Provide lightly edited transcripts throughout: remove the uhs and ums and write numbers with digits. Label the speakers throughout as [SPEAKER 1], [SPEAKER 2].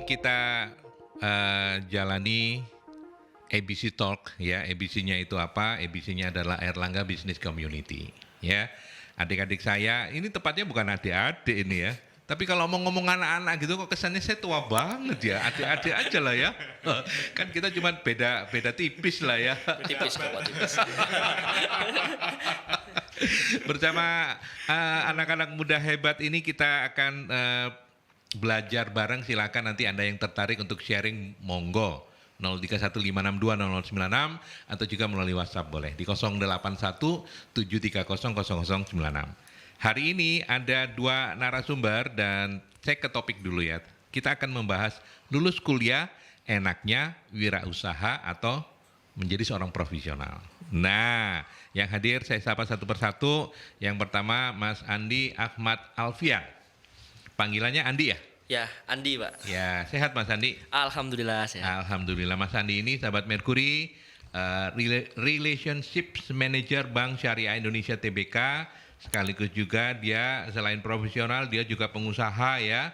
[SPEAKER 1] kita jalani ABC Talk ya. ABC-nya itu apa? ABC-nya adalah Erlangga Business Community ya. Adik-adik saya, ini tepatnya bukan adik-adik ini ya. Tapi kalau ngomong anak-anak gitu kok kesannya saya tua banget ya. Adik-adik aja lah ya. Kan kita cuma beda tipis lah ya.
[SPEAKER 2] Tipis kok, tipis.
[SPEAKER 1] Bersama anak-anak muda hebat ini kita akan belajar bareng. Silakan nanti Anda yang tertarik untuk sharing monggo 0315620096 atau juga melalui WhatsApp boleh di 08173000096. Hari ini ada dua narasumber dan saya ke topik dulu ya. Kita akan membahas lulus kuliah enaknya wirausaha atau menjadi seorang profesional. Nah, yang hadir saya sapa satu persatu. Yang pertama Mas Andi Ahmad Alfian. Panggilannya Andi ya?
[SPEAKER 2] Ya, Andi, Pak.
[SPEAKER 1] Ya, sehat Mas Andi?
[SPEAKER 2] Alhamdulillah sehat.
[SPEAKER 1] Alhamdulillah. Mas Andi ini sahabat Mercury, Relationships Manager Bank Syariah Indonesia TBK. Sekaligus juga dia selain profesional, dia juga pengusaha ya.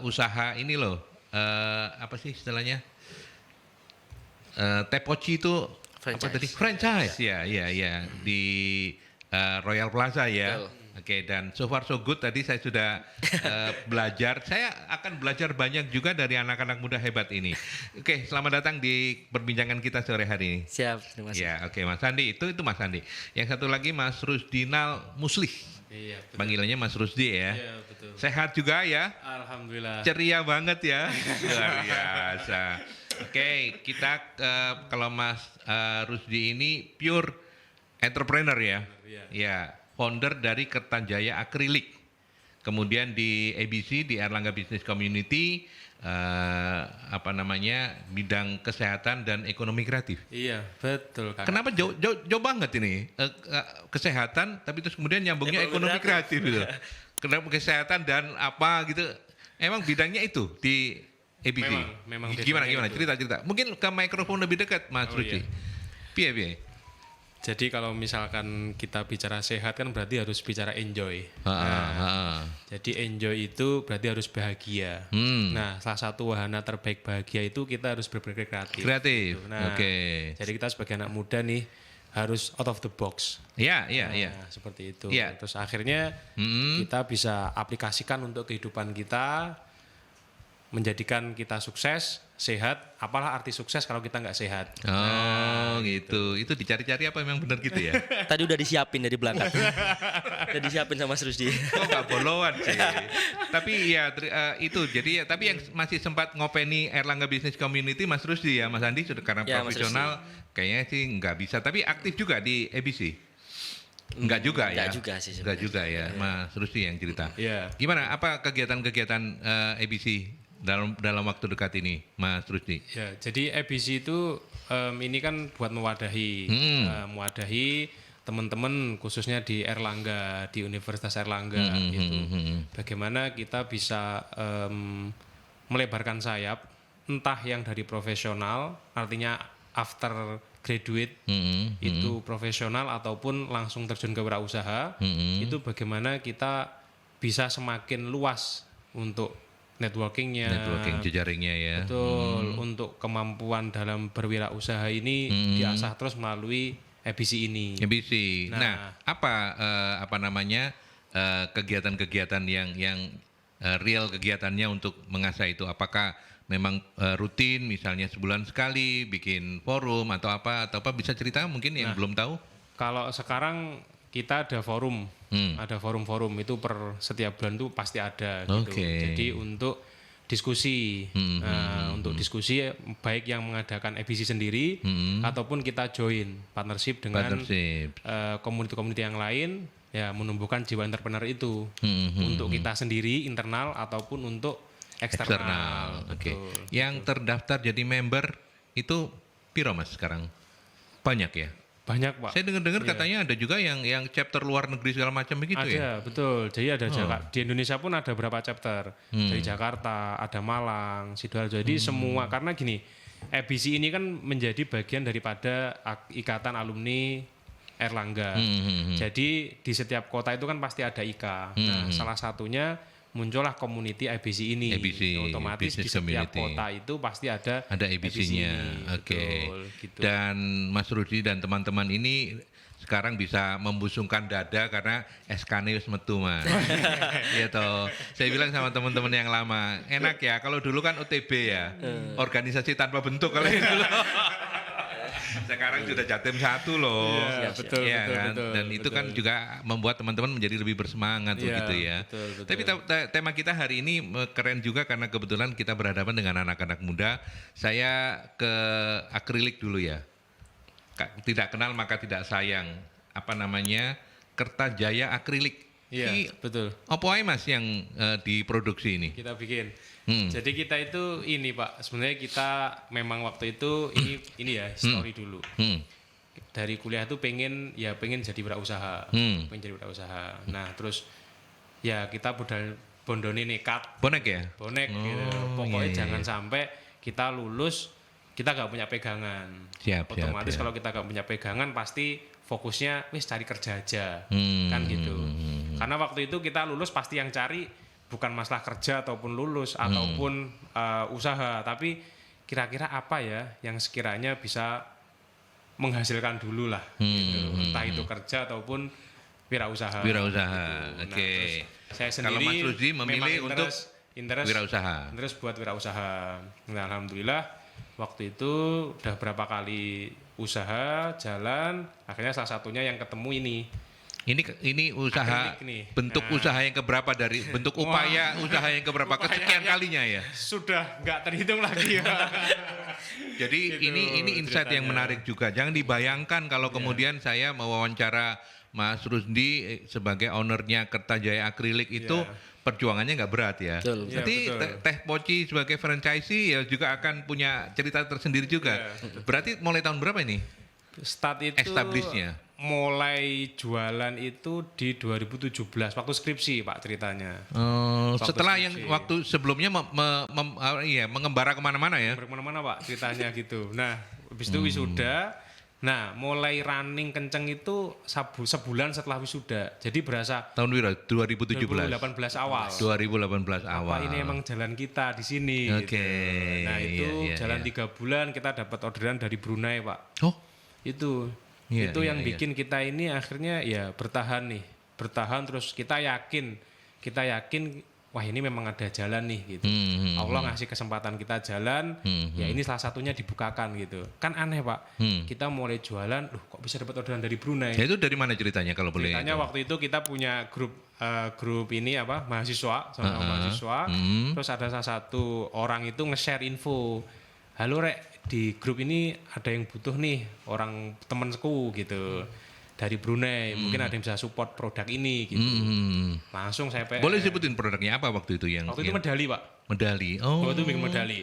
[SPEAKER 1] Usaha ini loh. Apa sih istilahnya? Tepoci itu
[SPEAKER 2] Franchise.
[SPEAKER 1] apa tadi? Franchise ya di Royal Plaza ya.
[SPEAKER 2] Betul.
[SPEAKER 1] Oke, dan so far so good tadi saya sudah belajar. Saya akan belajar banyak juga dari anak-anak muda hebat ini. Oke, selamat datang di perbincangan kita sore hari ini.
[SPEAKER 2] Siap, terima kasih.
[SPEAKER 1] Ya, oke Mas Andi, itu Mas Andi. Yang satu lagi Mas Rusdinal Muslih.
[SPEAKER 3] Iya, betul.
[SPEAKER 1] Panggilannya Mas Rusdi ya.
[SPEAKER 3] Iya, betul.
[SPEAKER 1] Sehat juga ya?
[SPEAKER 3] Alhamdulillah.
[SPEAKER 1] Ceria banget ya. Luar biasa. Oke, kita kalau Mas Rusdi ini pure entrepreneur ya.
[SPEAKER 3] Iya.
[SPEAKER 1] Ya, founder dari Kertajaya Akrilik. Kemudian di ABC di Erlangga Business Community bidang kesehatan dan ekonomi kreatif.
[SPEAKER 3] Iya, betul Kak.
[SPEAKER 1] Kenapa jauh banget ini kesehatan tapi terus kemudian nyambungnya ekonomi kreatif gitu. Kenapa kesehatan dan apa gitu? Emang bidangnya itu di ABC.
[SPEAKER 3] Memang
[SPEAKER 1] Gimana
[SPEAKER 3] bidangnya itu.
[SPEAKER 1] cerita. Mungkin ke mikrofon lebih dekat Mas Ruci.
[SPEAKER 3] Iya.
[SPEAKER 1] Piye.
[SPEAKER 3] Jadi kalau misalkan kita bicara sehat kan berarti harus bicara enjoy. Jadi enjoy itu berarti harus bahagia. Nah, salah satu wahana terbaik bahagia itu kita harus berpikir kreatif.
[SPEAKER 1] Kreatif.
[SPEAKER 3] Gitu. Nah, jadi kita sebagai anak muda nih harus out of the box.
[SPEAKER 1] Iya.
[SPEAKER 3] Nah, seperti itu.
[SPEAKER 1] Iya.
[SPEAKER 3] Terus akhirnya kita bisa aplikasikan untuk kehidupan kita, menjadikan kita sukses, sehat. Apalah arti sukses kalau kita nggak sehat?
[SPEAKER 1] Oh, gitu. Itu dicari-cari apa memang benar gitu ya?
[SPEAKER 2] Tadi udah disiapin dari belakang. Udah disiapin sama Mas Rusdi.
[SPEAKER 1] Kok nggak bolongan sih? Tapi ya itu. Jadi ya, tapi yang masih sempat ngopeni Erlangga Business Community Mas Rusdi ya, Mas Andi sudah karena
[SPEAKER 2] Ya, Mas
[SPEAKER 1] profesional kayaknya sih nggak bisa. Tapi aktif juga di ABC. Enggak juga ya?
[SPEAKER 2] Enggak juga sih
[SPEAKER 1] Enggak
[SPEAKER 2] sebenarnya.
[SPEAKER 1] juga ya, Mas Rusdi yang cerita.
[SPEAKER 3] Iya.
[SPEAKER 1] Gimana? Apa kegiatan-kegiatan ABC dalam waktu dekat ini, Mas Rusdi?
[SPEAKER 3] Ya, jadi ABC itu ini kan buat mewadahi teman-teman khususnya di Erlangga, di Universitas Erlangga gitu. Bagaimana kita bisa melebarkan sayap, entah yang dari profesional, artinya after graduate itu profesional ataupun langsung terjun ke wirausaha, itu bagaimana kita bisa semakin luas untuk networking
[SPEAKER 1] jejaringnya ya.
[SPEAKER 3] betul, untuk kemampuan dalam berwirausaha ini diasah terus melalui ABC ini.
[SPEAKER 1] ABC.
[SPEAKER 3] Nah.
[SPEAKER 1] Nah, apa namanya kegiatan-kegiatan yang real kegiatannya untuk mengasah itu? Apakah memang rutin, misalnya sebulan sekali bikin forum atau apa bisa cerita mungkin yang belum tahu?
[SPEAKER 3] Kalau sekarang kita ada forum, ada forum-forum itu per setiap bulan itu pasti ada gitu.
[SPEAKER 1] Oke.
[SPEAKER 3] Jadi untuk diskusi, untuk diskusi baik yang mengadakan ABC sendiri ataupun kita join partnership dengan komuniti-komuniti yang lain, ya menumbuhkan jiwa entrepreneur itu untuk kita sendiri internal ataupun untuk eksternal.
[SPEAKER 1] Oke.
[SPEAKER 3] Betul.
[SPEAKER 1] Yang terdaftar jadi member itu piro Mas sekarang? Banyak ya?
[SPEAKER 3] Banyak Pak.
[SPEAKER 1] Saya dengar-dengar katanya ada juga yang chapter luar negeri segala macam begitu ya?
[SPEAKER 3] Ada, betul. Jadi ada di Indonesia pun ada beberapa chapter. Dari Jakarta, ada Malang, Sidoarjo. Jadi semua, karena gini, ABC ini kan menjadi bagian daripada ikatan alumni Erlangga. Jadi di setiap kota itu kan pasti ada IKA. Nah, salah satunya muncullah community IBC ini.
[SPEAKER 1] IBC,
[SPEAKER 3] otomatis di
[SPEAKER 1] Business
[SPEAKER 3] setiap
[SPEAKER 1] Community.
[SPEAKER 3] kota itu pasti ada
[SPEAKER 1] IBC-nya.
[SPEAKER 3] ini.
[SPEAKER 1] Oke.
[SPEAKER 3] Betul, gitu.
[SPEAKER 1] Dan Mas Rudi dan teman-teman ini sekarang bisa membusungkan dada karena SK-nya wis metu, Mas. Iya toh. Saya bilang sama teman-teman yang lama, enak ya kalau dulu kan OTB ya. Organisasi tanpa bentuk kalau yang dulu. Sekarang sudah Jatim 1 loh.
[SPEAKER 3] Iya, betul,
[SPEAKER 1] Iya
[SPEAKER 3] betul,
[SPEAKER 1] kan?
[SPEAKER 3] betul,
[SPEAKER 1] Dan itu kan
[SPEAKER 3] betul.
[SPEAKER 1] juga membuat teman-teman menjadi lebih bersemangat
[SPEAKER 3] Iya,
[SPEAKER 1] begitu ya.
[SPEAKER 3] betul, betul.
[SPEAKER 1] Tapi tema kita hari ini keren juga karena kebetulan kita berhadapan dengan anak-anak muda. Saya ke akrilik dulu ya. Tidak kenal maka tidak sayang. Apa namanya? Kertajaya akrilik.
[SPEAKER 3] Iya,
[SPEAKER 1] Ini
[SPEAKER 3] betul.
[SPEAKER 1] apa aja Mas yang diproduksi ini?
[SPEAKER 3] Kita bikin.
[SPEAKER 1] Hmm.
[SPEAKER 3] Jadi kita itu ini Pak, sebenarnya kita memang waktu itu ini ya story dulu. Dari kuliah itu pengen jadi wirausaha, pengen jadi wirausaha. Nah terus ya kita bondone nekat,
[SPEAKER 1] Bonek ya?
[SPEAKER 3] bonek gitu. Pokoknya jangan sampai kita lulus kita nggak punya pegangan.
[SPEAKER 1] Siap,
[SPEAKER 3] Otomatis
[SPEAKER 1] siap.
[SPEAKER 3] kalau kita nggak punya pegangan pasti fokusnya wis cari kerja aja, kan gitu. Karena waktu itu kita lulus pasti yang cari bukan masalah kerja ataupun lulus ataupun usaha, tapi kira-kira apa ya yang sekiranya bisa menghasilkan dulu lah, gitu. Entah itu kerja ataupun wirausaha.
[SPEAKER 1] Wirausaha,
[SPEAKER 3] gitu. Nah,
[SPEAKER 1] oke.
[SPEAKER 3] terus saya
[SPEAKER 1] Kalau
[SPEAKER 3] sendiri
[SPEAKER 1] Mas Rudi memilih
[SPEAKER 3] memang
[SPEAKER 1] untuk
[SPEAKER 3] interest
[SPEAKER 1] wirausaha.
[SPEAKER 3] terus buat wirausaha. Nah, alhamdulillah waktu itu udah berapa kali usaha jalan, akhirnya salah satunya yang ketemu ini.
[SPEAKER 1] Ini usaha
[SPEAKER 3] Akrilik nih.
[SPEAKER 1] bentuk
[SPEAKER 3] Nah.
[SPEAKER 1] usaha yang keberapa dari bentuk upaya usaha yang keberapa kesekian
[SPEAKER 3] Upayanya
[SPEAKER 1] kalinya ya.
[SPEAKER 3] Sudah nggak terhitung lagi.
[SPEAKER 1] Jadi
[SPEAKER 3] Gitu
[SPEAKER 1] ini insight yang
[SPEAKER 3] ceritanya.
[SPEAKER 1] menarik juga. Jangan dibayangkan kalau kemudian saya mewawancara Mas Rusdi sebagai ownernya Kertajaya Akrilik itu perjuangannya nggak berat ya.
[SPEAKER 2] Betul.
[SPEAKER 3] Iya,
[SPEAKER 1] Nanti
[SPEAKER 3] betul.
[SPEAKER 1] Teh Poci sebagai franchisee ya juga akan punya cerita tersendiri juga. Berarti mulai tahun berapa ini?
[SPEAKER 3] Start itu
[SPEAKER 1] Establishnya.
[SPEAKER 3] mulai jualan itu di 2017 waktu skripsi Pak ceritanya.
[SPEAKER 1] Setelah
[SPEAKER 3] skripsi.
[SPEAKER 1] yang waktu sebelumnya mengembara kemana-mana ya.
[SPEAKER 3] Kemana-mana Pak ceritanya gitu. Nah habis itu wisuda. Nah mulai running kenceng itu sebulan setelah wisuda. Jadi berasa
[SPEAKER 1] Tahun 2017.
[SPEAKER 3] 2018 awal.
[SPEAKER 1] 2018 awal.
[SPEAKER 3] Apa ini emang jalan kita di sini.
[SPEAKER 1] Oke,
[SPEAKER 3] Gitu. Nah itu
[SPEAKER 1] iya,
[SPEAKER 3] jalan
[SPEAKER 1] iya.
[SPEAKER 3] 3 bulan kita dapat orderan dari Brunei Pak.
[SPEAKER 1] Oh,
[SPEAKER 3] Itu
[SPEAKER 1] Iya,
[SPEAKER 3] itu
[SPEAKER 1] iya,
[SPEAKER 3] yang
[SPEAKER 1] iya.
[SPEAKER 3] bikin kita ini akhirnya ya bertahan terus kita yakin wah ini memang ada jalan nih gitu. Allah ngasih kesempatan kita jalan, ya ini salah satunya dibukakan gitu. Kan aneh Pak, kita mulai jualan, loh kok bisa dapat orderan dari Brunei?
[SPEAKER 1] ya itu dari mana ceritanya kalau boleh?
[SPEAKER 3] Ceritanya waktu itu kita punya grup ini apa mahasiswa, sama mahasiswa. Terus ada salah satu orang itu nge-share info. Halo Rek, di grup ini ada yang butuh nih orang temanku gitu dari Brunei. Mungkin ada yang bisa support produk ini gitu. Langsung saya
[SPEAKER 1] Boleh sebutin produknya apa waktu itu yang?
[SPEAKER 3] Waktu itu
[SPEAKER 1] yang
[SPEAKER 3] medali Pak.
[SPEAKER 1] medali. Oh.
[SPEAKER 3] Waktu itu bikin medali.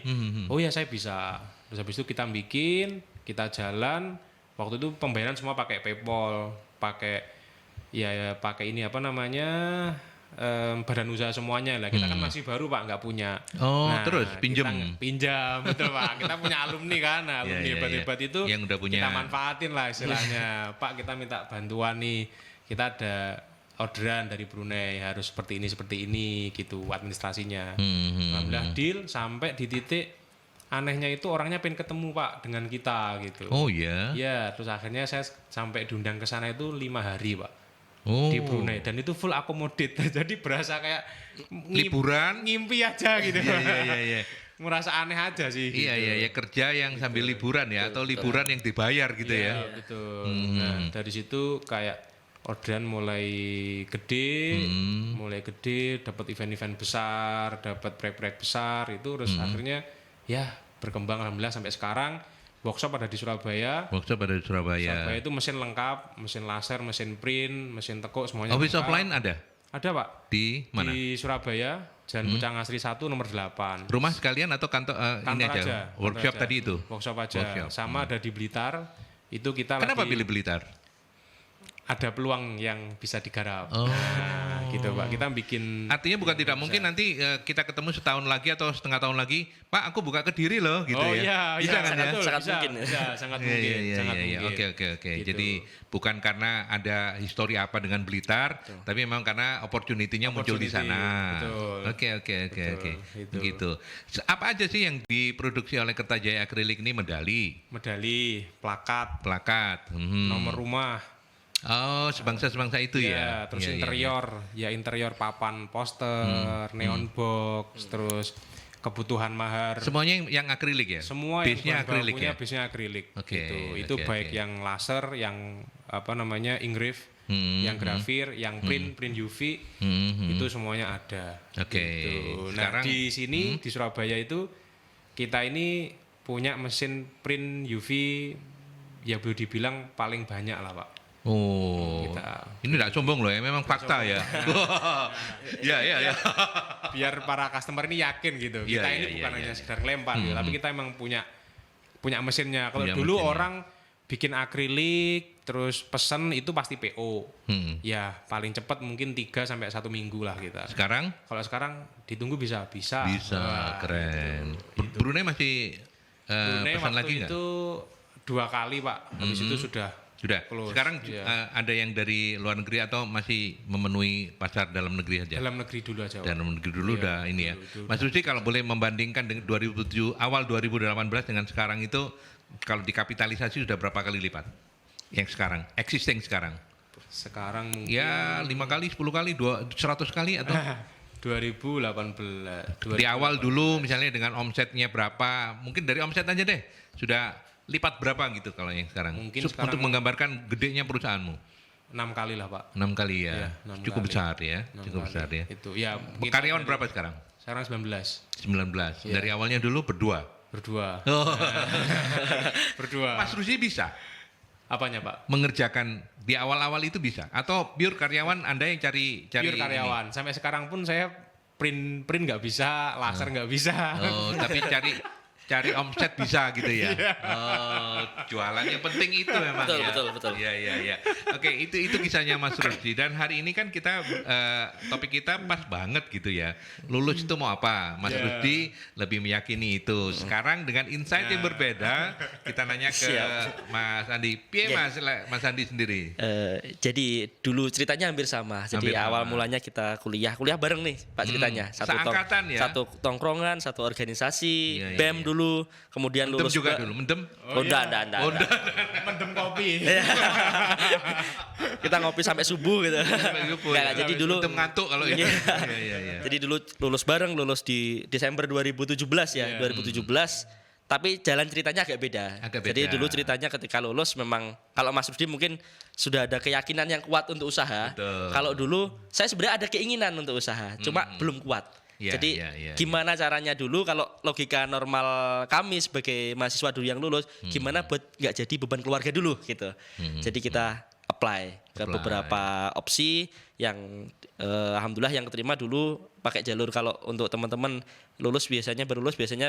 [SPEAKER 3] Oh ya saya bisa. Terus habis itu kita bikin, kita jalan. Waktu itu pembayaran semua pakai PayPal, pakai pakai ini apa namanya badan usaha semuanya lah. Kita kan masih baru Pak, nggak punya.
[SPEAKER 1] Oh, terus pinjem.
[SPEAKER 3] Pinjam betul Pak. Kita punya alumni kan, nah, alumni
[SPEAKER 1] Iya, iya,
[SPEAKER 3] hebat-hebat
[SPEAKER 1] iya.
[SPEAKER 3] itu
[SPEAKER 1] Yang udah punya.
[SPEAKER 3] kita manfaatin lah istilahnya. Pak kita minta bantuan nih. Kita ada orderan dari Brunei harus seperti ini gitu administrasinya. Alhamdulillah deal sampai di titik anehnya itu orangnya pengen ketemu Pak dengan kita gitu.
[SPEAKER 1] Oh ya.
[SPEAKER 3] Ya, terus akhirnya saya sampai diundang ke sana itu 5 hari Pak
[SPEAKER 1] Oh.
[SPEAKER 3] di Brunei dan itu full akomodit. Jadi berasa kayak
[SPEAKER 1] Liburan.
[SPEAKER 3] ngimpi aja gitu.
[SPEAKER 1] Iya.
[SPEAKER 3] Merasa aneh aja sih gitu.
[SPEAKER 1] Iya, kerja yang sambil liburan ya atau liburan yang dibayar gitu ya.
[SPEAKER 3] Iya, betul. Nah, dari situ kayak orderan mulai gede, dapat event-event besar, dapat proyek-proyek besar itu terus akhirnya ya berkembang alhamdulillah sampai sekarang. Workshop ada di Surabaya.
[SPEAKER 1] Workshop ada di Surabaya.
[SPEAKER 3] Surabaya itu mesin lengkap, mesin laser, mesin print, mesin tekuk semuanya.
[SPEAKER 1] Office
[SPEAKER 3] lengkap.
[SPEAKER 1] offline ada
[SPEAKER 3] Ada Pak.
[SPEAKER 1] di mana?
[SPEAKER 3] Di Surabaya, Jalan Pucang Asri 1 nomor 8.
[SPEAKER 1] Rumah sekalian atau kantor ini
[SPEAKER 3] Kantor
[SPEAKER 1] aja? Workshop
[SPEAKER 3] aja.
[SPEAKER 1] tadi itu.
[SPEAKER 3] Workshop aja.
[SPEAKER 1] Workshop.
[SPEAKER 3] Sama ada di Blitar. Itu kita
[SPEAKER 1] Kenapa
[SPEAKER 3] lagi
[SPEAKER 1] pilih Blitar?
[SPEAKER 3] ada peluang yang bisa digarap.
[SPEAKER 1] Oh.
[SPEAKER 3] Nah, gitu Pak. Kita bikin
[SPEAKER 1] Artinya bukan tidak mungkin nanti kita ketemu setahun lagi atau setengah tahun lagi, Pak aku buka Kediri loh gitu
[SPEAKER 3] oh
[SPEAKER 1] ya.
[SPEAKER 3] iya,
[SPEAKER 1] Bisa
[SPEAKER 3] iya,
[SPEAKER 1] kan ya?
[SPEAKER 3] betul,
[SPEAKER 2] Sangat
[SPEAKER 3] bisa,
[SPEAKER 2] mungkin.
[SPEAKER 3] bisa, sangat
[SPEAKER 1] Iya,
[SPEAKER 3] mungkin,
[SPEAKER 1] iya,
[SPEAKER 3] sangat
[SPEAKER 1] iya, iya.
[SPEAKER 3] mungkin.
[SPEAKER 1] Oke.
[SPEAKER 3] Gitu.
[SPEAKER 1] Jadi bukan karena ada histori apa dengan Blitar, tapi memang karena opportunity-nya muncul di
[SPEAKER 3] Opportunity,
[SPEAKER 1] sana.
[SPEAKER 3] betul.
[SPEAKER 1] Oke.
[SPEAKER 3] Betul, itu.
[SPEAKER 1] Gitu. Apa aja sih yang diproduksi oleh Kertajaya Akrilik ini?
[SPEAKER 3] Medali, plakat, nomor rumah.
[SPEAKER 1] Oh, sebangsa-sebangsa itu ya.
[SPEAKER 3] Terus
[SPEAKER 1] Iya, iya,
[SPEAKER 3] interior, ya interior papan poster, neon box, terus kebutuhan mahar.
[SPEAKER 1] Semuanya yang akrilik ya?
[SPEAKER 3] Semua
[SPEAKER 1] Base-nya
[SPEAKER 3] yang
[SPEAKER 1] akrilik ya?
[SPEAKER 3] base-nya akrilik.
[SPEAKER 1] Oke,
[SPEAKER 3] gitu. Itu
[SPEAKER 1] oke,
[SPEAKER 3] baik
[SPEAKER 1] oke.
[SPEAKER 3] yang laser, yang engrave, yang grafir, yang print UV, itu semuanya ada.
[SPEAKER 1] Oke,
[SPEAKER 3] Gitu. Nah,
[SPEAKER 1] sekarang-
[SPEAKER 3] di sini di Surabaya itu kita ini punya mesin print UV ya boleh dibilang paling banyak lah, Pak.
[SPEAKER 1] Oh,
[SPEAKER 3] Kita-
[SPEAKER 1] ini tidak sombong loh ya, memang fakta ya. Ya.
[SPEAKER 3] Biar para customer ini yakin gitu.
[SPEAKER 1] Iya,
[SPEAKER 3] Kita
[SPEAKER 1] iya,
[SPEAKER 3] ini
[SPEAKER 1] iya,
[SPEAKER 3] bukan
[SPEAKER 1] iya.
[SPEAKER 3] hanya sekedar lempar gitu, tapi kita emang punya mesinnya. Kalau
[SPEAKER 1] Punya
[SPEAKER 3] dulu
[SPEAKER 1] mesinnya.
[SPEAKER 3] orang bikin akrilik terus pesen itu pasti PO. Ya, paling cepat mungkin 3 sampai 1 minggu lah kita.
[SPEAKER 1] Sekarang
[SPEAKER 3] Kalau sekarang ditunggu bisa.
[SPEAKER 1] bisa,
[SPEAKER 3] Wah,
[SPEAKER 1] keren. Brunei masih
[SPEAKER 3] Brunei
[SPEAKER 1] pesan
[SPEAKER 3] waktu
[SPEAKER 1] lagi nggak?
[SPEAKER 3] itu 2 kali, Pak. Habis itu sudah
[SPEAKER 1] Sudah.
[SPEAKER 3] close,
[SPEAKER 1] Sekarang
[SPEAKER 3] iya.
[SPEAKER 1] ada yang dari luar negeri atau masih memenuhi pasar dalam negeri saja?
[SPEAKER 3] dalam negeri dulu aja, Pak.
[SPEAKER 1] Dalam negeri dulu
[SPEAKER 3] Iya,
[SPEAKER 1] udah ini ya.
[SPEAKER 3] dulu
[SPEAKER 1] Mas Rusdi kalau boleh membandingkan dengan 2007 awal 2018 dengan sekarang itu kalau dikapitalisasi sudah berapa kali lipat? Yang sekarang, existing sekarang.
[SPEAKER 3] Sekarang mungkin
[SPEAKER 1] Ya 5 kali, 10 kali, 100 kali atau
[SPEAKER 3] 2018.
[SPEAKER 1] di awal dulu misalnya dengan omsetnya berapa, mungkin dari omset aja deh sudah lipat berapa gitu kalau yang sekarang.
[SPEAKER 3] Mungkin
[SPEAKER 1] Untuk
[SPEAKER 3] sekarang-
[SPEAKER 1] menggambarkan gedenya perusahaanmu.
[SPEAKER 3] 6 kali lah, Pak.
[SPEAKER 1] 6 kali ya.
[SPEAKER 3] Iya, 6
[SPEAKER 1] Cukup
[SPEAKER 3] kali.
[SPEAKER 1] besar ya.
[SPEAKER 3] 6
[SPEAKER 1] Cukup
[SPEAKER 3] kali.
[SPEAKER 1] besar ya.
[SPEAKER 3] Itu ya.
[SPEAKER 1] Karyawan berapa sekarang?
[SPEAKER 3] Sekarang 19.
[SPEAKER 1] 19.
[SPEAKER 3] Iya.
[SPEAKER 1] Dari awalnya dulu berdua.
[SPEAKER 3] Berdua.
[SPEAKER 1] Oh.
[SPEAKER 3] Berdua.
[SPEAKER 1] Mas Rusdi bisa
[SPEAKER 3] Apanya, Pak?
[SPEAKER 1] mengerjakan di awal-awal itu bisa atau pure karyawan Anda yang cari
[SPEAKER 3] Pure karyawan. Sampai sekarang pun saya print nggak bisa, laser nggak bisa.
[SPEAKER 1] ini? Oh, tapi cari omset bisa gitu ya.
[SPEAKER 3] Iya.
[SPEAKER 1] Oh, jualan yang penting itu memang
[SPEAKER 2] Betul,
[SPEAKER 1] ya.
[SPEAKER 2] betul.
[SPEAKER 1] Iya. Oke, itu kisahnya Mas Rusdi dan hari ini kan kita topik kita pas banget gitu ya. Lulus itu mau apa? Mas
[SPEAKER 3] Iya.
[SPEAKER 1] Rusdi lebih meyakini itu. Sekarang dengan insight yang berbeda, kita nanya ke
[SPEAKER 2] Siap.
[SPEAKER 1] Mas Andi. Piye
[SPEAKER 2] Iya.
[SPEAKER 1] Mas Andi sendiri?
[SPEAKER 2] Jadi dulu ceritanya hampir sama. Jadi
[SPEAKER 1] Hampir
[SPEAKER 2] awal
[SPEAKER 1] sama.
[SPEAKER 2] mulanya kita kuliah bareng nih Pak ceritanya.
[SPEAKER 1] Seangkatan ya?
[SPEAKER 2] Satu tongkrongan, satu organisasi,
[SPEAKER 1] Iya, iya,
[SPEAKER 2] BEM
[SPEAKER 1] iya.
[SPEAKER 2] dulu, kemudian
[SPEAKER 1] Mendem
[SPEAKER 2] lulus
[SPEAKER 1] juga dulu, mendem.
[SPEAKER 2] Oh, enggak.
[SPEAKER 1] Oh,
[SPEAKER 3] Mendem kopi.
[SPEAKER 2] Kita ngopi sampai subuh gitu. Enggak, jadi dulu
[SPEAKER 1] mendem ngantuk kalau itu.
[SPEAKER 2] Iya.
[SPEAKER 1] Iya.
[SPEAKER 2] Jadi dulu lulus bareng, lulus di Desember 2017 ya, 2017. Tapi jalan ceritanya agak beda.
[SPEAKER 1] Agak
[SPEAKER 2] Jadi
[SPEAKER 1] beda.
[SPEAKER 2] dulu ceritanya ketika lulus memang kalau Mas Rusdi mungkin sudah ada keyakinan yang kuat untuk usaha.
[SPEAKER 1] Betul.
[SPEAKER 2] Kalau dulu saya sebenarnya ada keinginan untuk usaha, cuma belum kuat.
[SPEAKER 1] Iya,
[SPEAKER 2] Jadi
[SPEAKER 1] iya.
[SPEAKER 2] gimana caranya dulu kalau logika normal kami sebagai mahasiswa dulu yang lulus, gimana buat nggak jadi beban keluarga dulu gitu. Jadi kita apply ke
[SPEAKER 1] Apply.
[SPEAKER 2] beberapa opsi yang alhamdulillah yang keterima dulu pakai jalur kalau untuk teman-teman lulus biasanya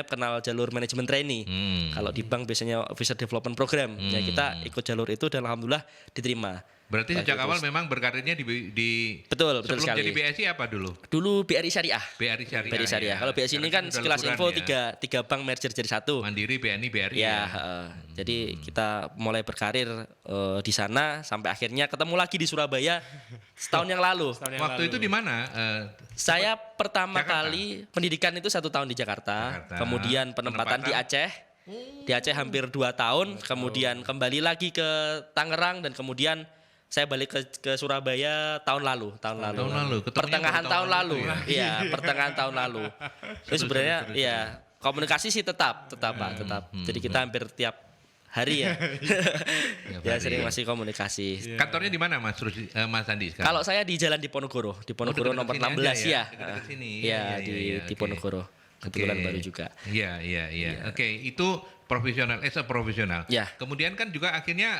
[SPEAKER 2] kenal jalur manajemen trainee. Kalau di bank biasanya officer development program. Ya kita ikut jalur itu dan alhamdulillah diterima.
[SPEAKER 1] Berarti
[SPEAKER 2] Baik,
[SPEAKER 1] sejak
[SPEAKER 2] terus.
[SPEAKER 1] awal memang berkarirnya di
[SPEAKER 2] Betul
[SPEAKER 1] sebelum
[SPEAKER 2] sekali.
[SPEAKER 1] jadi BSI apa dulu?
[SPEAKER 2] Dulu BRI Syariah.
[SPEAKER 1] BRI Syariah.
[SPEAKER 2] BRI Syariah.
[SPEAKER 1] ya.
[SPEAKER 2] Kalau BSI ini kan
[SPEAKER 1] Sekarang
[SPEAKER 2] sekilas
[SPEAKER 1] sudah
[SPEAKER 2] info
[SPEAKER 1] leburan ya.
[SPEAKER 2] tiga bank merger jadi satu.
[SPEAKER 1] Mandiri, BNI, BRI
[SPEAKER 2] Ya,
[SPEAKER 1] ya.
[SPEAKER 2] jadi kita mulai berkarir di sana sampai akhirnya ketemu lagi di Surabaya setahun yang lalu.
[SPEAKER 3] Tahun yang
[SPEAKER 1] Waktu
[SPEAKER 3] lalu.
[SPEAKER 1] itu di mana?
[SPEAKER 2] Saya pertama
[SPEAKER 1] Jakarta?
[SPEAKER 2] kali pendidikan itu 1 tahun di Jakarta,
[SPEAKER 1] Jakarta.
[SPEAKER 2] kemudian penempatan di Aceh. Di Aceh hampir 2 tahun, kemudian kembali lagi ke Tangerang dan kemudian saya balik ke Surabaya tahun lalu.
[SPEAKER 1] Tahun lalu, ketemunya
[SPEAKER 2] Pertengahan
[SPEAKER 1] baru
[SPEAKER 2] tahun lalu.
[SPEAKER 1] itu ya?
[SPEAKER 2] Iya, pertengahan tahun lalu. Jadi sebenarnya ya komunikasi sih tetap Pak, tetap. Jadi kita hampir tiap hari ya. Ya
[SPEAKER 1] hari
[SPEAKER 2] sering
[SPEAKER 1] ya.
[SPEAKER 2] masih komunikasi.
[SPEAKER 1] Kantornya di mana Mas Mas Andi sekarang?
[SPEAKER 2] Kalau saya di Jalan Diponegoro, Diponegoro
[SPEAKER 1] dekat-dekat
[SPEAKER 2] nomor
[SPEAKER 1] sini aja
[SPEAKER 2] 16
[SPEAKER 1] ya?
[SPEAKER 2] ya.
[SPEAKER 1] Dekat-dekat sini.
[SPEAKER 2] Iya,
[SPEAKER 1] Iya,
[SPEAKER 2] di
[SPEAKER 1] iya, oke.
[SPEAKER 2] Diponegoro. Kebetulan
[SPEAKER 1] Oke.
[SPEAKER 2] baru juga.
[SPEAKER 1] Iya. Oke, itu profesional, profesional.
[SPEAKER 2] Ya.
[SPEAKER 1] Kemudian kan juga akhirnya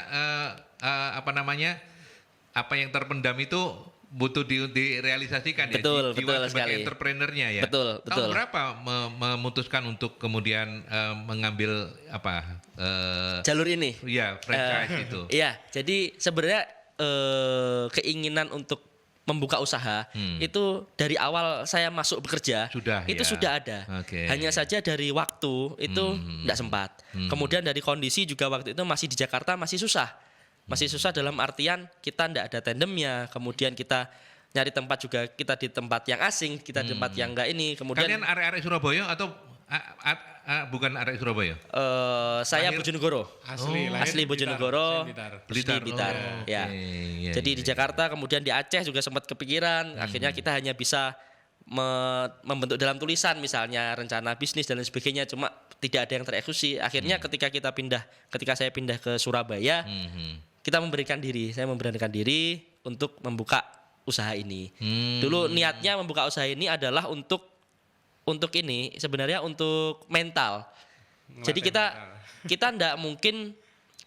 [SPEAKER 1] apa yang terpendam itu butuh direalisasikan
[SPEAKER 2] Betul,
[SPEAKER 1] ya. Jiwa
[SPEAKER 2] betul
[SPEAKER 1] sebagai
[SPEAKER 2] sekali.
[SPEAKER 1] entrepreneurnya ya.
[SPEAKER 2] Betul.
[SPEAKER 1] Tahun berapa memutuskan untuk kemudian mengambil
[SPEAKER 2] Jalur ini.
[SPEAKER 1] ya franchise itu.
[SPEAKER 2] Iya, jadi sebenarnya keinginan untuk membuka usaha itu dari awal saya masuk bekerja
[SPEAKER 1] Sudah,
[SPEAKER 2] itu
[SPEAKER 1] ya.
[SPEAKER 2] sudah ada.
[SPEAKER 1] Oke.
[SPEAKER 2] Hanya saja dari waktu itu tidak sempat. Kemudian dari kondisi juga waktu itu masih di Jakarta masih susah. Masih susah dalam artian kita tidak ada tandemnya. Kemudian kita nyari tempat juga kita di tempat yang asing, kita di tempat yang enggak ini. Kemudian
[SPEAKER 1] Kalian arek-arek Surabaya atau bukan arek Surabaya?
[SPEAKER 2] saya
[SPEAKER 1] Lahir-
[SPEAKER 2] Bojonegoro.
[SPEAKER 3] Asli, lahir
[SPEAKER 2] Asli
[SPEAKER 3] di
[SPEAKER 2] Bojonegoro,
[SPEAKER 3] Blitar.
[SPEAKER 2] terus di Blitar.
[SPEAKER 1] Oh,
[SPEAKER 2] Ya.
[SPEAKER 1] oke. Iya,
[SPEAKER 2] Jadi
[SPEAKER 1] iya,
[SPEAKER 2] di Jakarta kemudian di Aceh juga sempat kepikiran. Akhirnya kita hanya bisa membentuk dalam tulisan misalnya rencana bisnis dan lain sebagainya. Cuma tidak ada yang tereksekusi. Akhirnya ketika saya pindah ke Surabaya, kita memberikan diri. Saya memberanikan diri untuk membuka usaha ini. Dulu niatnya membuka usaha ini adalah untuk ini sebenarnya untuk mental. Jadi kita ndak mungkin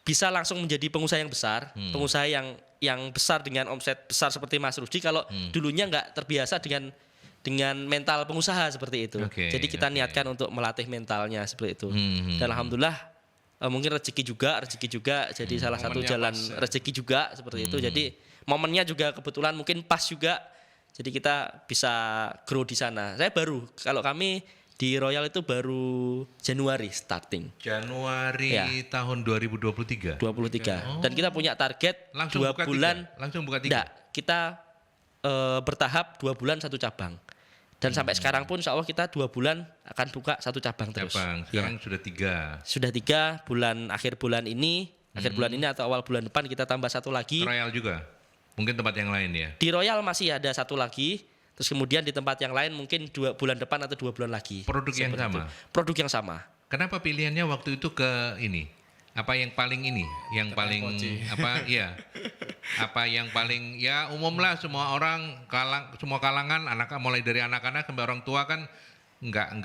[SPEAKER 2] bisa langsung menjadi pengusaha yang besar, pengusaha yang besar dengan omset besar seperti Mas Rusdi kalau dulunya nggak terbiasa dengan mental pengusaha seperti itu.
[SPEAKER 1] Oke,
[SPEAKER 2] Jadi kita
[SPEAKER 1] oke.
[SPEAKER 2] niatkan untuk melatih mentalnya seperti itu. Dan alhamdulillah mungkin rezeki juga jadi salah satu
[SPEAKER 3] Momennya
[SPEAKER 2] jalan
[SPEAKER 3] pas, ya.
[SPEAKER 2] rezeki juga seperti itu. Jadi momennya juga kebetulan mungkin pas juga. Jadi kita bisa grow di sana. Kalau kami di Royal itu baru Januari starting.
[SPEAKER 1] Januari
[SPEAKER 2] Ya.
[SPEAKER 1] tahun 2023.
[SPEAKER 2] 23. Dan kita punya target
[SPEAKER 1] Langsung
[SPEAKER 2] 2
[SPEAKER 1] buka
[SPEAKER 2] bulan.
[SPEAKER 1] 3? Langsung buka 3?
[SPEAKER 2] Enggak, kita bertahap 2 bulan 1 cabang. Dan sampai sekarang pun insya Allah kita 2 bulan akan buka 1 cabang terus.
[SPEAKER 1] Cabang. Sekarang sudah 3.
[SPEAKER 2] Sudah 3 bulan akhir bulan ini atau awal bulan depan kita tambah 1 lagi.
[SPEAKER 1] Royal juga? Mungkin tempat yang lain ya?
[SPEAKER 2] Di Royal masih ada 1 lagi. Terus kemudian di tempat yang lain mungkin 2 bulan depan atau 2 bulan lagi.
[SPEAKER 1] Produk yang
[SPEAKER 2] Seperti
[SPEAKER 1] sama?
[SPEAKER 2] itu. Produk yang sama.
[SPEAKER 1] Kenapa pilihannya waktu itu ke ini? Apa yang paling ini? Yang paling apa? Iya. Apa yang paling ya umum lah semua orang semua kalangan mulai dari anak-anak sampai orang tua kan enggak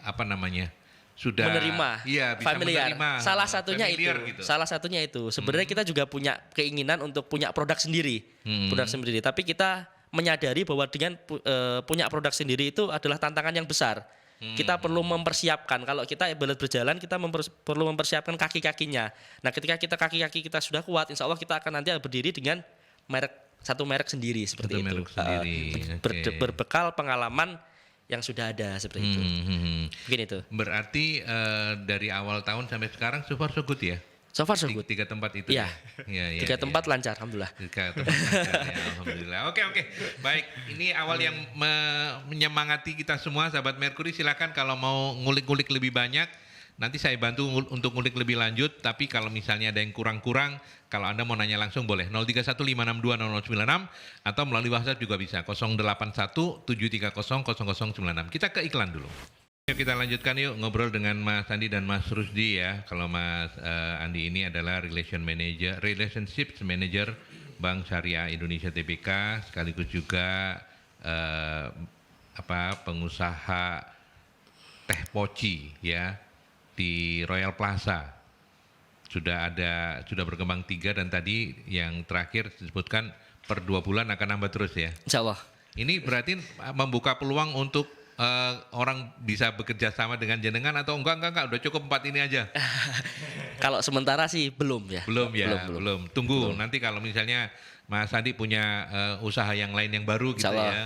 [SPEAKER 1] apa namanya? Sudah
[SPEAKER 2] Menerima,
[SPEAKER 1] iya, bisa
[SPEAKER 2] familiar.
[SPEAKER 1] menerima.
[SPEAKER 2] Salah satunya
[SPEAKER 1] Familiar
[SPEAKER 2] itu.
[SPEAKER 1] gitu.
[SPEAKER 2] Salah satunya itu. Sebenarnya kita juga punya keinginan untuk punya produk sendiri. Produk sendiri. Tapi kita menyadari bahwa dengan punya produk sendiri itu adalah tantangan yang besar. Kita perlu mempersiapkan. Kalau kita ibarat berjalan, kita perlu mempersiapkan kaki-kakinya. Nah, ketika kaki-kaki kita sudah kuat, insya Allah kita akan nanti berdiri dengan satu merek sendiri seperti
[SPEAKER 1] Satu
[SPEAKER 2] itu.
[SPEAKER 1] merek sendiri, oke.
[SPEAKER 2] Berbekal pengalaman yang sudah ada seperti itu. Mungkin itu.
[SPEAKER 1] Berarti dari awal tahun sampai sekarang so far so good ya?
[SPEAKER 2] So far so good.
[SPEAKER 1] 3 tempat itu
[SPEAKER 2] Iya.
[SPEAKER 1] ya? Iya,
[SPEAKER 2] 3 tempat lancar, alhamdulillah.
[SPEAKER 1] 3 tempat lancar, ya, alhamdulillah. Oke. Baik, ini awal yang menyemangati kita semua sahabat Mercury. Silakan kalau mau ngulik-ngulik lebih banyak, nanti saya bantu untuk ngulik lebih lanjut. Tapi kalau misalnya ada yang kurang-kurang, kalau Anda mau nanya langsung boleh 0315620096 atau melalui WhatsApp juga bisa 0817300096. Kita ke iklan dulu. Yuk kita lanjutkan yuk ngobrol dengan Mas Andi dan Mas Rusdi ya. Kalau Mas Andi ini adalah Relationships Manager Bank Syariah Indonesia Tbk, sekaligus juga pengusaha teh poci ya di Royal Plaza. Sudah berkembang 3 dan tadi yang terakhir disebutkan per 2 bulan akan nambah terus ya.
[SPEAKER 2] Insya Allah.
[SPEAKER 1] Ini berarti membuka peluang untuk orang bisa bekerja sama dengan jenengan atau enggak udah cukup 4 ini aja.
[SPEAKER 2] Kalau sementara sih belum ya.
[SPEAKER 1] Belum. Tunggu nanti kalau misalnya Mas Andi punya usaha yang lain yang baru gitu
[SPEAKER 2] Insyaallah,
[SPEAKER 1] ya.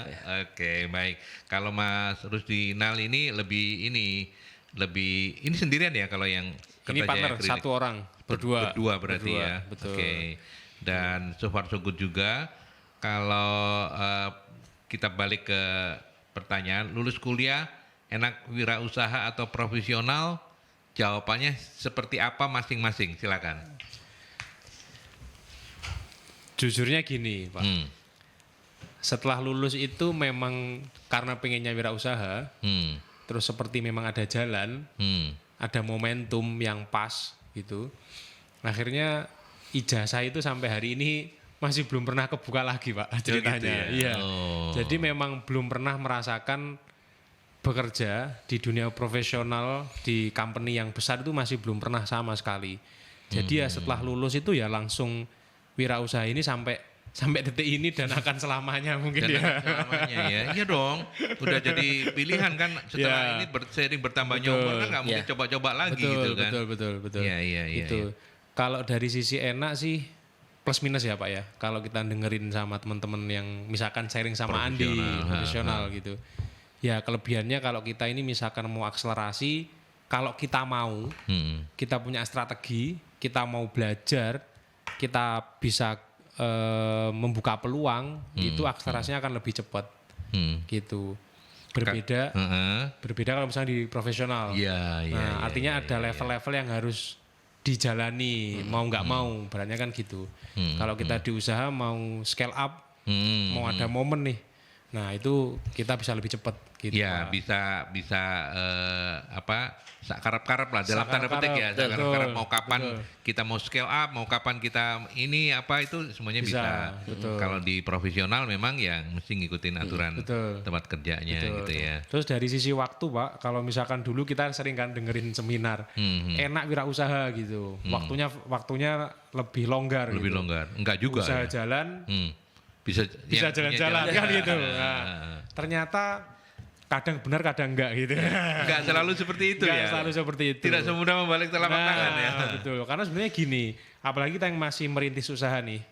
[SPEAKER 1] Oke, baik. Kalau Mas Rusdinal ini lebih ini sendirian ya kalau yang
[SPEAKER 3] Ini partner
[SPEAKER 1] Kertajaya Klinik?
[SPEAKER 3] 1 orang, berdua.
[SPEAKER 1] Berdua berarti
[SPEAKER 3] Berdua,
[SPEAKER 1] ya.
[SPEAKER 3] betul.
[SPEAKER 1] Oke. Dan so far so good juga. Kalau kita balik ke pertanyaan, lulus kuliah enak wirausaha atau profesional? Jawabannya seperti apa masing-masing? Silakan.
[SPEAKER 3] Jujurnya gini, Pak.
[SPEAKER 1] Hmm.
[SPEAKER 3] Setelah lulus itu memang karena pengennya wirausaha,
[SPEAKER 1] Hmm.
[SPEAKER 3] terus seperti memang ada jalan, ada momentum yang pas gitu. Akhirnya ijazah itu sampai hari ini masih belum pernah kebuka lagi, Pak, ceritanya.
[SPEAKER 1] gitu ya?
[SPEAKER 3] Iya.
[SPEAKER 1] Oh.
[SPEAKER 3] Jadi memang belum pernah merasakan bekerja di dunia profesional di company yang besar itu masih belum pernah sama sekali. Jadi ya setelah lulus itu ya langsung wirausaha ini sampai detik ini dan akan selamanya mungkin
[SPEAKER 1] Dan
[SPEAKER 3] ya.
[SPEAKER 1] selamanya ya. Iya dong. Udah jadi pilihan kan setelah
[SPEAKER 3] Ya.
[SPEAKER 1] ini seiring bertambahnya umur kan nggak mungkin
[SPEAKER 2] Ya.
[SPEAKER 1] coba-coba lagi
[SPEAKER 3] betul,
[SPEAKER 1] gitu kan.
[SPEAKER 3] betul.
[SPEAKER 1] Iya.
[SPEAKER 3] Itu. Kalau dari sisi enak sih plus minus ya Pak ya. Kalau kita dengerin sama teman-teman yang misalkan sharing sama Andi, profesional gitu. Ya kelebihannya kalau kita ini misalkan mau akselerasi, kalau kita mau, kita punya strategi, kita mau belajar, kita bisa membuka peluang, itu akselerasinya akan lebih cepat. Gitu. Berbeda kalau misalnya di profesional. Artinya ada level-level yang harus dijalani mau nggak mau, beratnya kan gitu. Kalau kita di usaha mau scale up, mau ada momen nih, nah itu kita bisa lebih cepat gitu.
[SPEAKER 1] Ya,
[SPEAKER 3] Pak.
[SPEAKER 1] bisa sakarep-karep lah dalam tanda petik ya. Sakarep-karep mau kapan kita mau scale up, mau kapan kita ini itu semuanya bisa. Kalau di profesional memang ya mesti ngikutin aturan tempat kerjanya gitu ya.
[SPEAKER 3] Terus dari sisi waktu Pak, kalau misalkan dulu kita sering kan dengerin seminar, enak wirausaha gitu. Waktunya lebih longgar.
[SPEAKER 1] Lebih
[SPEAKER 3] gitu.
[SPEAKER 1] longgar. Enggak juga.
[SPEAKER 3] Usaha jalan.
[SPEAKER 1] Bisa
[SPEAKER 3] jalan-jalan kan gitu. Nah, ternyata kadang benar kadang enggak gitu.
[SPEAKER 1] Enggak selalu seperti itu ya.
[SPEAKER 3] Enggak selalu seperti itu.
[SPEAKER 1] Tidak semudah membalik telapak tangan ya.
[SPEAKER 3] Betul. Karena sebenarnya gini, apalagi kita yang masih merintis usaha nih.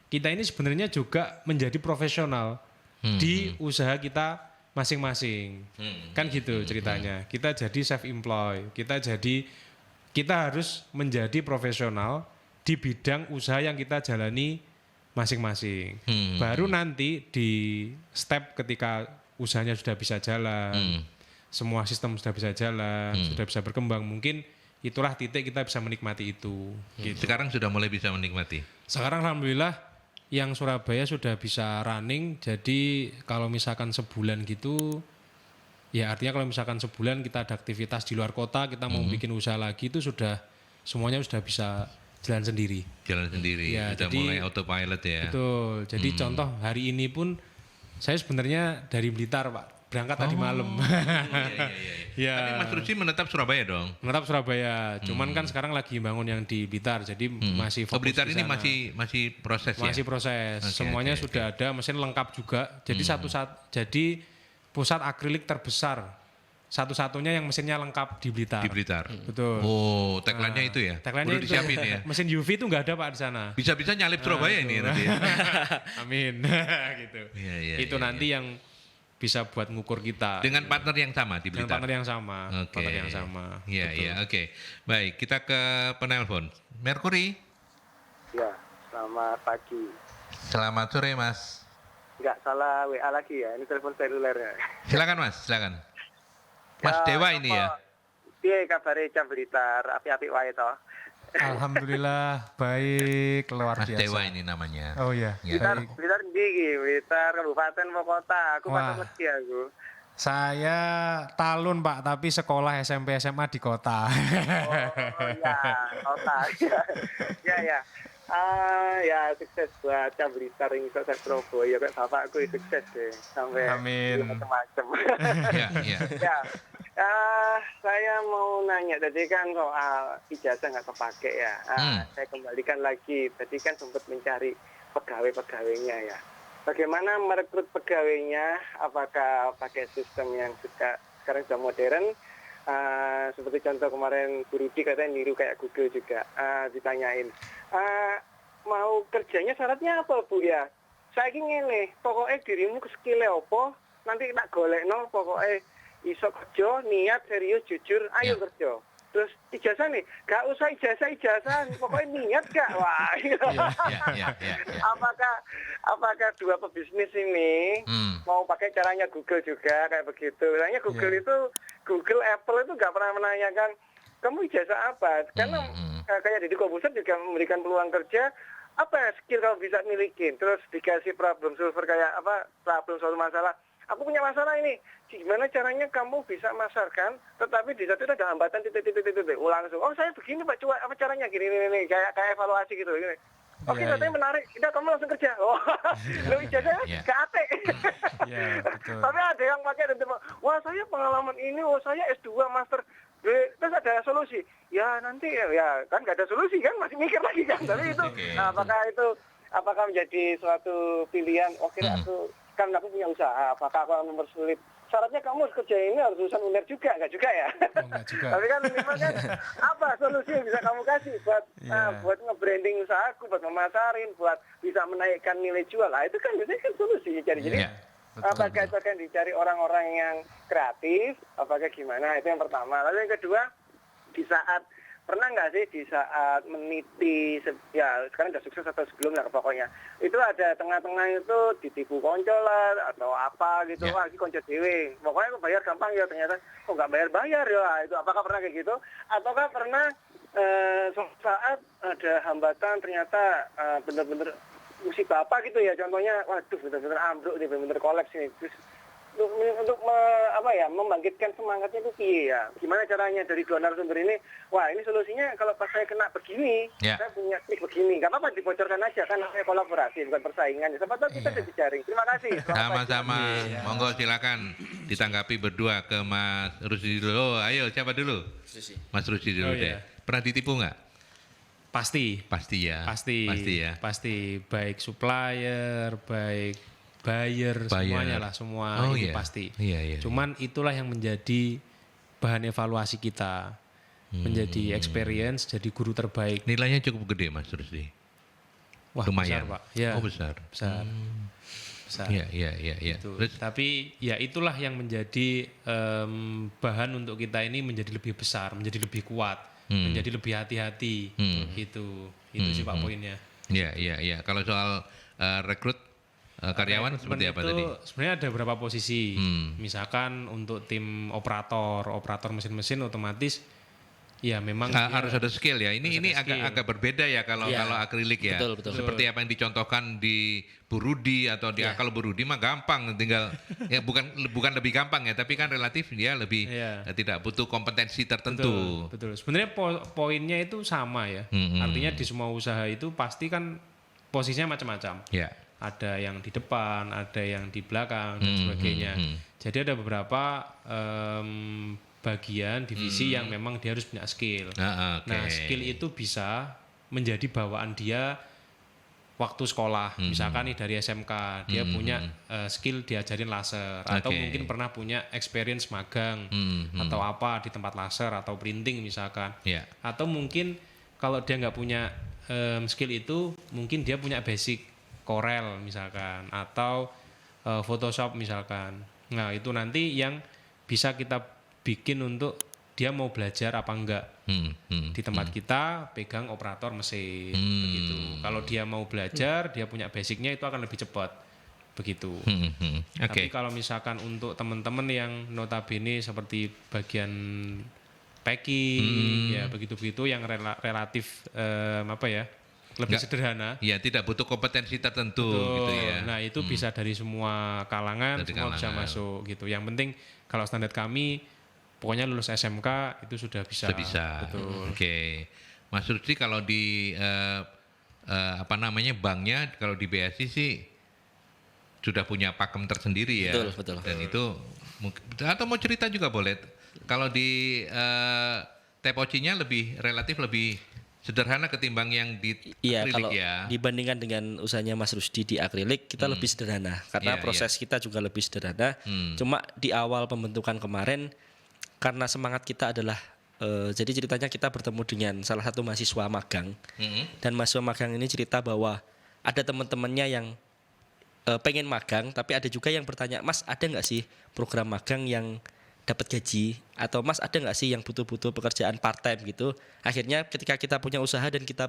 [SPEAKER 3] Kita ini sebenarnya juga menjadi profesional di usaha kita masing-masing. Kan gitu ceritanya. Kita jadi self employed, kita harus menjadi profesional di bidang usaha yang kita jalani masing-masing. Baru nanti di step ketika usahanya sudah bisa jalan, semua sistem sudah bisa jalan, sudah bisa berkembang, mungkin itulah titik kita bisa menikmati itu. Gitu.
[SPEAKER 1] Sekarang sudah mulai bisa menikmati.
[SPEAKER 3] Sekarang alhamdulillah yang Surabaya sudah bisa running, jadi kalau misalkan sebulan gitu, ya artinya kalau misalkan sebulan kita ada aktivitas di luar kota, kita mau bikin usaha lagi itu semuanya sudah bisa jalan sendiri.
[SPEAKER 1] Ya, sudah mulai autopilot ya.
[SPEAKER 3] Betul. Jadi contoh hari ini pun saya sebenarnya dari Blitar Pak, berangkat tadi malam.
[SPEAKER 1] Iya. Tapi Mas Rusdi menetap Surabaya dong?
[SPEAKER 3] Menetap Surabaya. Cuman kan sekarang lagi bangun yang di Blitar, jadi masih fokus
[SPEAKER 1] Blitar
[SPEAKER 3] di
[SPEAKER 1] ini
[SPEAKER 3] sana.
[SPEAKER 1] masih proses ya?
[SPEAKER 3] Masih proses. Semuanya sudah ada, mesin lengkap juga. Jadi jadi pusat akrilik terbesar. Satu-satunya yang mesinnya lengkap di Blitar.
[SPEAKER 1] Di Blitar.
[SPEAKER 3] Betul.
[SPEAKER 1] Oh, tagline-nya itu ya?
[SPEAKER 3] Tagline-nya
[SPEAKER 1] udah
[SPEAKER 3] itu.
[SPEAKER 1] disiapin ya?
[SPEAKER 3] Mesin UV itu nggak ada Pak di sana.
[SPEAKER 1] Bisa-bisa nyalip Surabaya ini nanti.
[SPEAKER 3] Amin. Gitu.
[SPEAKER 1] Iya,
[SPEAKER 3] Itu nanti yang bisa buat ngukur kita.
[SPEAKER 1] Dengan partner yang sama di Blitar?
[SPEAKER 3] Dengan partner yang sama.
[SPEAKER 1] Oke.
[SPEAKER 3] Partner yang sama.
[SPEAKER 1] Iya, oke. Baik, kita ke penelpon. Mercury.
[SPEAKER 4] Ya, selamat pagi.
[SPEAKER 1] Selamat sore, Mas.
[SPEAKER 4] Nggak salah WA lagi ya, ini telepon seluler ya.
[SPEAKER 1] Silakan, Mas, silakan. Mas Dewa ini ya?
[SPEAKER 4] Piye kabare Jam Blitar, api-api wae to.
[SPEAKER 3] Alhamdulillah baik, luar
[SPEAKER 1] Mas
[SPEAKER 3] biasa.
[SPEAKER 1] Dewa ini namanya.
[SPEAKER 3] Oh iya.
[SPEAKER 4] Blitar ndi iki? Blitar kabupaten apa kota? Aku
[SPEAKER 3] Wah.
[SPEAKER 4] patut mesti aku.
[SPEAKER 3] Saya Talun Pak, tapi sekolah SMP SMA di kota.
[SPEAKER 4] Oh iya, kota. Ya. Ya sukses buat Jam Blitar ini sukses Surabaya. Kayak bapakku sukses deh sampai
[SPEAKER 3] Amin.
[SPEAKER 4] macam-macam.
[SPEAKER 1] Iya.
[SPEAKER 4] Ya. Saya mau nanya, tadi kan soal ijazah nggak kepake ya. Saya kembalikan lagi, tadi kan sempat mencari pegawai-pegawainya ya. Bagaimana merekrut pegawainya? Apakah pakai sistem yang sekarang sudah modern? Seperti contoh kemarin Bu Rudi katanya niru kayak Google juga. Ditanyain, mau kerjanya syaratnya apa Bu ya? Saya ingin nih, pokoknya dirimu skill-nya apa? Nanti tak golek no, pokoknya iso kerja, niat, serius, jujur, ayo kerja. Terus ijazah nih, gak usah ijazah, pokoknya niat gak? Wah,
[SPEAKER 1] Iya.
[SPEAKER 4] apakah dua pebisnis ini mau pakai caranya Google juga kayak begitu? Misalnya Google, Apple itu gak pernah menanyakan, kamu ijazah apa? Karena kayak Deddy Corbuzier juga memberikan peluang kerja, apa skill kamu bisa milikin? Terus dikasih problem solver kayak problem solver masalah. Aku punya masalah ini, gimana caranya kamu bisa masarkan, tetapi di satu itu ada hambatan titik. Langsung, saya begini Pak, coba apa caranya gini, kayak evaluasi gitu. Gini. Oke, katanya menarik, udah kamu langsung kerja. Lu ijazahnya gak ate. Tapi ada yang pakai dan wah saya pengalaman ini, saya S2 master. Terus ada solusi. Ya nanti ya kan gak ada solusi kan, masih mikir lagi kan. Tapi itu, apakah menjadi suatu pilihan? Oke, aku kan aku punya usaha, apakah aku akan mempersulit? Syaratnya kamu kerja ini harus lulusan UNER juga, enggak juga ya?
[SPEAKER 3] Enggak juga.
[SPEAKER 4] Tapi kan minimal kan apa solusi yang bisa kamu kasih buat buat nge-branding usahaku, buat memasarin, buat bisa menaikkan nilai jual. Itu kan biasanya kan solusi cari. Jadi apakah itu akan dicari orang-orang yang kreatif, apakah gimana? Itu yang pertama. Lalu yang kedua, di saat pernah nggak sih di saat meniti ya sekarang udah sukses atau sebelum lah pokoknya itu ada tengah-tengah itu ditipu konco lah atau apa gitu wah ini konco dewe pokoknya aku bayar gampang ya ternyata kok nggak bayar ya itu apakah pernah kayak gitu ataukah pernah saat ada hambatan ternyata bener-bener musibah apa gitu ya contohnya waduh bener-bener ambruk nih bener-bener kolaps ini terus untuk membangkitkan semangatnya itu piye ya? Gimana caranya dari dua narasumber ini? Wah ini solusinya kalau pas saya kena begini, saya punya trik begini. Gak apa-apa dibocorkan aja kan namanya kolaborasi bukan persaingan. Siapa tahu kita jadi jaring. Terima kasih.
[SPEAKER 1] Sama-sama. Monggo silakan ditanggapi berdua ke Mas Rusdi dulu. Ayo siapa dulu? Mas Rusdi dulu deh. Pernah ditipu nggak?
[SPEAKER 3] Pasti
[SPEAKER 1] ya.
[SPEAKER 3] Pasti ya. Pasti baik supplier, baik buyer, semuanya lah semua ini pasti. Cuman itulah yang menjadi bahan evaluasi kita, menjadi experience, jadi guru terbaik.
[SPEAKER 1] Nilainya cukup gede Mas Rusdi.
[SPEAKER 3] Wah
[SPEAKER 1] lumayan.
[SPEAKER 3] Besar Pak. Ya,
[SPEAKER 1] besar.
[SPEAKER 3] Besar.
[SPEAKER 1] Iya.
[SPEAKER 3] Terus, tapi ya itulah yang menjadi bahan untuk kita ini menjadi lebih besar, menjadi lebih kuat, menjadi lebih hati-hati. Itu sih Pak poinnya.
[SPEAKER 1] Iya. Kalau soal rekrut karyawan seperti apa tadi?
[SPEAKER 3] Sebenarnya ada beberapa posisi. Misalkan untuk tim operator mesin-mesin otomatis ya memang
[SPEAKER 1] harus ada skill ya. Ini agak berbeda ya kalau akrilik ya.
[SPEAKER 2] Betul.
[SPEAKER 1] Seperti apa yang dicontohkan di Burudi atau kalau Burudi mah gampang tinggal ya bukan lebih gampang ya, tapi kan relatif dia lebih tidak butuh kompetensi tertentu.
[SPEAKER 3] Betul. Sebenarnya poinnya itu sama ya. Artinya di semua usaha itu pasti kan posisinya macam-macam. Ada yang di depan, ada yang di belakang dan sebagainya. Jadi ada beberapa bagian divisi yang memang dia harus punya skill. Nah, skill itu bisa menjadi bawaan dia waktu sekolah. Misalkan nih dari SMK, dia punya skill diajarin laser atau mungkin pernah punya experience magang atau apa di tempat laser atau printing misalkan. Atau mungkin kalau dia nggak punya skill itu, mungkin dia punya basic Corel misalkan atau Photoshop misalkan. Nah itu nanti yang bisa kita bikin untuk dia mau belajar apa enggak. Di tempat kita pegang operator mesin begitu. Kalau dia mau belajar, dia punya basicnya itu akan lebih cepat begitu. Tapi kalau misalkan untuk teman-teman yang notabene seperti bagian packing ya begitu-begitu yang relatif lebih sederhana.
[SPEAKER 1] Ya, tidak butuh kompetensi tertentu gitu ya.
[SPEAKER 3] Nah, itu bisa dari semua kalangan, semua bisa masuk gitu. Yang penting kalau standar kami pokoknya lulus SMK itu sudah bisa. Betul.
[SPEAKER 1] Oke. Mas Rusdi kalau di banknya kalau di BSI sih sudah punya pakem tersendiri ya.
[SPEAKER 2] Betul.
[SPEAKER 1] Dan itu atau mau cerita juga boleh. Kalau di TPOC-nya relatif lebih sederhana ketimbang yang di akrilik
[SPEAKER 2] kalau
[SPEAKER 1] ya.
[SPEAKER 2] Dibandingkan dengan usahanya Mas Rusdi di akrilik kita lebih sederhana karena proses kita juga lebih sederhana. Cuma di awal pembentukan kemarin karena semangat kita adalah jadi ceritanya kita bertemu dengan salah satu mahasiswa magang dan mahasiswa magang ini cerita bahwa ada teman-temannya yang pengen magang tapi ada juga yang bertanya, Mas ada nggak sih program magang yang dapat gaji atau Mas ada nggak sih yang butuh pekerjaan part time gitu. Akhirnya ketika kita punya usaha dan kita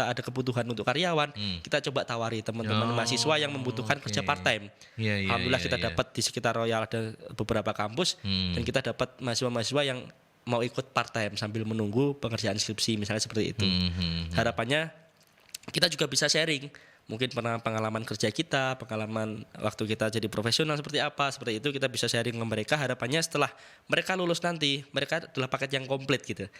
[SPEAKER 2] ada kebutuhan untuk karyawan, kita coba tawari teman-teman mahasiswa yang membutuhkan kerja part time. Alhamdulillah kita dapat di sekitar Royal ada beberapa kampus dan kita dapat mahasiswa-mahasiswa yang mau ikut part time sambil menunggu pengerjaan skripsi misalnya seperti itu. Harapannya kita juga bisa sharing mungkin pengalaman kerja kita, pengalaman waktu kita jadi profesional seperti itu kita bisa sharing ke mereka. Harapannya setelah mereka lulus nanti mereka adalah paket yang komplit gitu.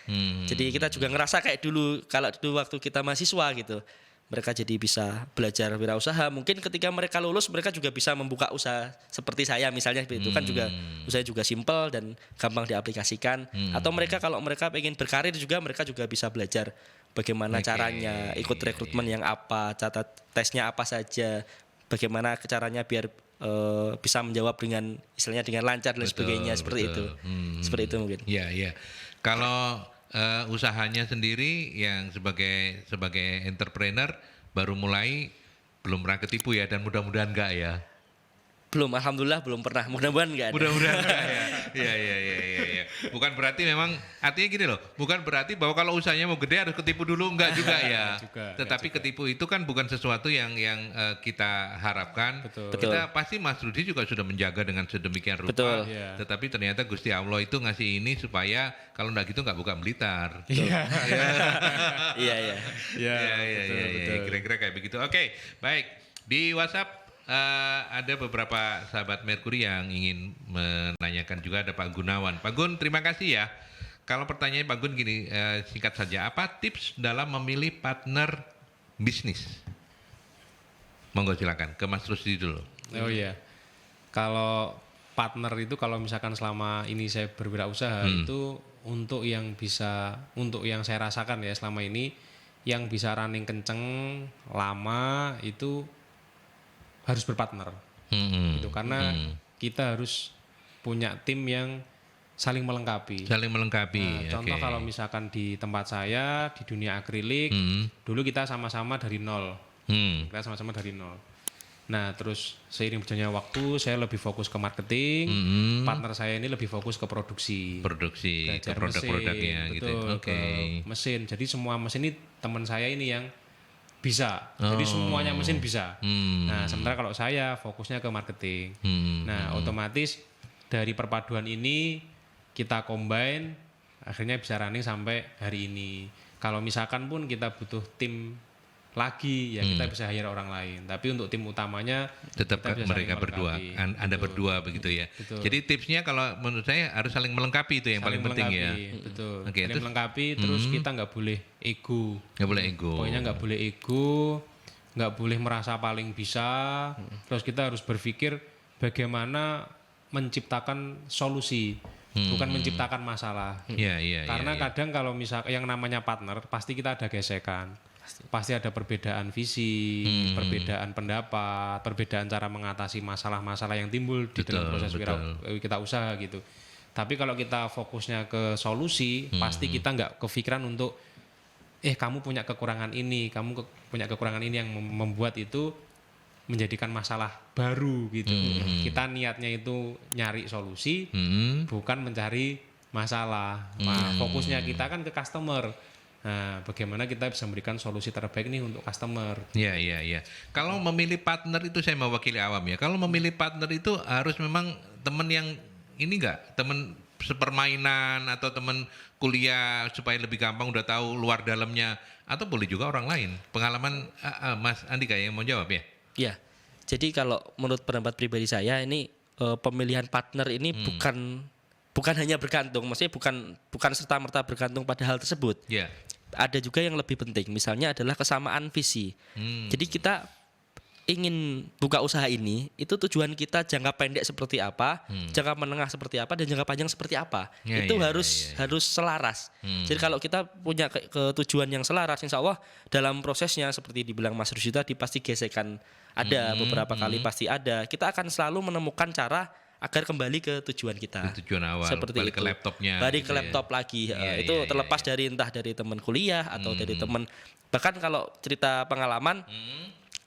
[SPEAKER 2] Jadi kita juga ngerasa kayak dulu kalau dulu waktu kita mahasiswa gitu. Mereka jadi bisa belajar wirausaha. Mungkin ketika mereka lulus mereka juga bisa membuka usaha seperti saya misalnya itu kan juga usaha juga simple dan gampang diaplikasikan. Atau mereka kalau mereka pengen berkarir juga mereka juga bisa belajar bagaimana caranya ikut rekrutmen yang apa, catat tesnya apa saja, bagaimana caranya biar bisa menjawab dengan istilahnya dengan lancar dan sebagainya seperti itu. Seperti itu mungkin.
[SPEAKER 1] Iya, iya. Kalau usahanya sendiri yang sebagai entrepreneur baru mulai, belum pernah ketipu ya, dan mudah-mudahan enggak ya.
[SPEAKER 2] Belum, alhamdulillah belum pernah. Mudah-mudahan enggak ada.
[SPEAKER 1] Mudah-mudahan enggak ya. Iya. Bukan berarti memang, artinya gini loh, bukan berarti bahwa kalau usahanya mau gede harus ketipu dulu, enggak juga ya. Tetapi ketipu itu kan bukan sesuatu yang kita harapkan.
[SPEAKER 3] Betul.
[SPEAKER 1] Kita pasti Mas Rudi juga sudah menjaga dengan sedemikian rupa.
[SPEAKER 2] Betul.
[SPEAKER 3] Iya.
[SPEAKER 1] Tetapi ternyata Gusti Allah itu ngasih ini supaya kalau enggak gitu enggak buka Blitar.
[SPEAKER 2] Iya.
[SPEAKER 3] Iya,
[SPEAKER 1] Iya. Kira-kira kayak begitu. Oke, baik. Di WhatsApp ada beberapa sahabat Merkuri yang ingin menanyakan juga, ada Pak Gunawan. Pak Gun, terima kasih ya. Kalau pertanyaannya Pak Gun gini, singkat saja, apa tips dalam memilih partner bisnis? Monggo silakan, ke Mas Rusdi dulu.
[SPEAKER 3] Oh iya, kalau partner itu kalau misalkan selama ini saya berwirausaha itu untuk yang saya rasakan ya selama ini, yang bisa running kenceng lama itu harus berpartner gitu, karena kita harus punya tim yang saling melengkapi. Nah, contoh kalau misalkan di tempat saya di dunia akrilik, dulu kita sama-sama dari nol. Nah, terus seiring berjalannya waktu, saya lebih fokus ke marketing, partner saya ini lebih fokus ke produksi,
[SPEAKER 1] ke
[SPEAKER 3] belajar
[SPEAKER 1] produk-produknya
[SPEAKER 3] mesin,
[SPEAKER 1] gitu.
[SPEAKER 3] betul, ke mesin. Jadi semua mesin ini teman saya ini yang bisa. Jadi semuanya mesin bisa. Nah, sementara kalau saya fokusnya ke marketing. Nah, otomatis dari perpaduan ini kita combine, akhirnya bisa running sampai hari ini. Kalau misalkan pun kita butuh tim lagi, ya kita bisa hire orang lain. Tapi untuk tim utamanya
[SPEAKER 1] tetap
[SPEAKER 3] kita bisa
[SPEAKER 1] mereka
[SPEAKER 3] saling
[SPEAKER 1] berdua,
[SPEAKER 3] melengkapi.
[SPEAKER 1] Anda berdua begitu ya.
[SPEAKER 3] Betul.
[SPEAKER 1] Jadi tipsnya kalau menurut saya harus saling melengkapi, itu yang paling penting ya.
[SPEAKER 3] Betul.
[SPEAKER 1] Oke,
[SPEAKER 3] Saling
[SPEAKER 1] terus-
[SPEAKER 3] melengkapi, terus kita nggak boleh ego.
[SPEAKER 1] Nggak boleh ego.
[SPEAKER 3] Pokoknya nggak boleh ego, nggak boleh merasa paling bisa. Terus kita harus berpikir bagaimana menciptakan solusi, bukan menciptakan masalah.
[SPEAKER 1] Iya.
[SPEAKER 3] Karena kadang kalau misal yang namanya partner, pasti kita ada gesekan. Pasti ada perbedaan visi, perbedaan pendapat, perbedaan cara mengatasi masalah-masalah yang timbul di dalam proses kita usaha gitu. Tapi kalau kita fokusnya ke solusi, pasti kita nggak kepikiran untuk kamu punya kekurangan ini, punya kekurangan ini yang membuat itu menjadikan masalah baru gitu. Kita niatnya itu nyari solusi, bukan mencari masalah. Nah, fokusnya kita kan ke customer. Nah, bagaimana kita bisa memberikan solusi terbaik nih untuk customer.
[SPEAKER 1] Iya. Kalau memilih partner itu, saya mewakili awam ya. Kalau memilih partner itu harus memang teman yang ini enggak, teman sepermainan atau teman kuliah supaya lebih gampang udah tahu luar dalamnya, atau boleh juga orang lain. Pengalaman Mas Andika yang mau jawab ya?
[SPEAKER 2] Ya. Jadi kalau menurut pendapat pribadi saya ini pemilihan partner ini bukan hanya bergantung, maksudnya bukan serta-merta bergantung pada hal tersebut.
[SPEAKER 1] Iya.
[SPEAKER 2] Ada juga yang lebih penting, misalnya adalah kesamaan visi. Jadi kita ingin buka usaha ini, itu tujuan kita jangka pendek seperti apa, jangka menengah seperti apa, dan jangka panjang seperti apa. Itu harus selaras. Jadi kalau kita punya ke tujuan yang selaras, insya Allah dalam prosesnya seperti dibilang Mas Rusdi tadi pasti gesekan ada, beberapa kali pasti ada. Kita akan selalu menemukan cara agar kembali ke tujuan kita.
[SPEAKER 1] Tujuan awal,
[SPEAKER 2] seperti
[SPEAKER 1] balik
[SPEAKER 2] itu.
[SPEAKER 1] ke laptopnya.
[SPEAKER 2] Balik
[SPEAKER 1] gitu
[SPEAKER 2] ke
[SPEAKER 1] ya.
[SPEAKER 2] laptop lagi.
[SPEAKER 1] Iya,
[SPEAKER 2] Itu
[SPEAKER 1] iya,
[SPEAKER 2] terlepas dari entah dari teman kuliah atau dari teman, bahkan kalau cerita pengalaman,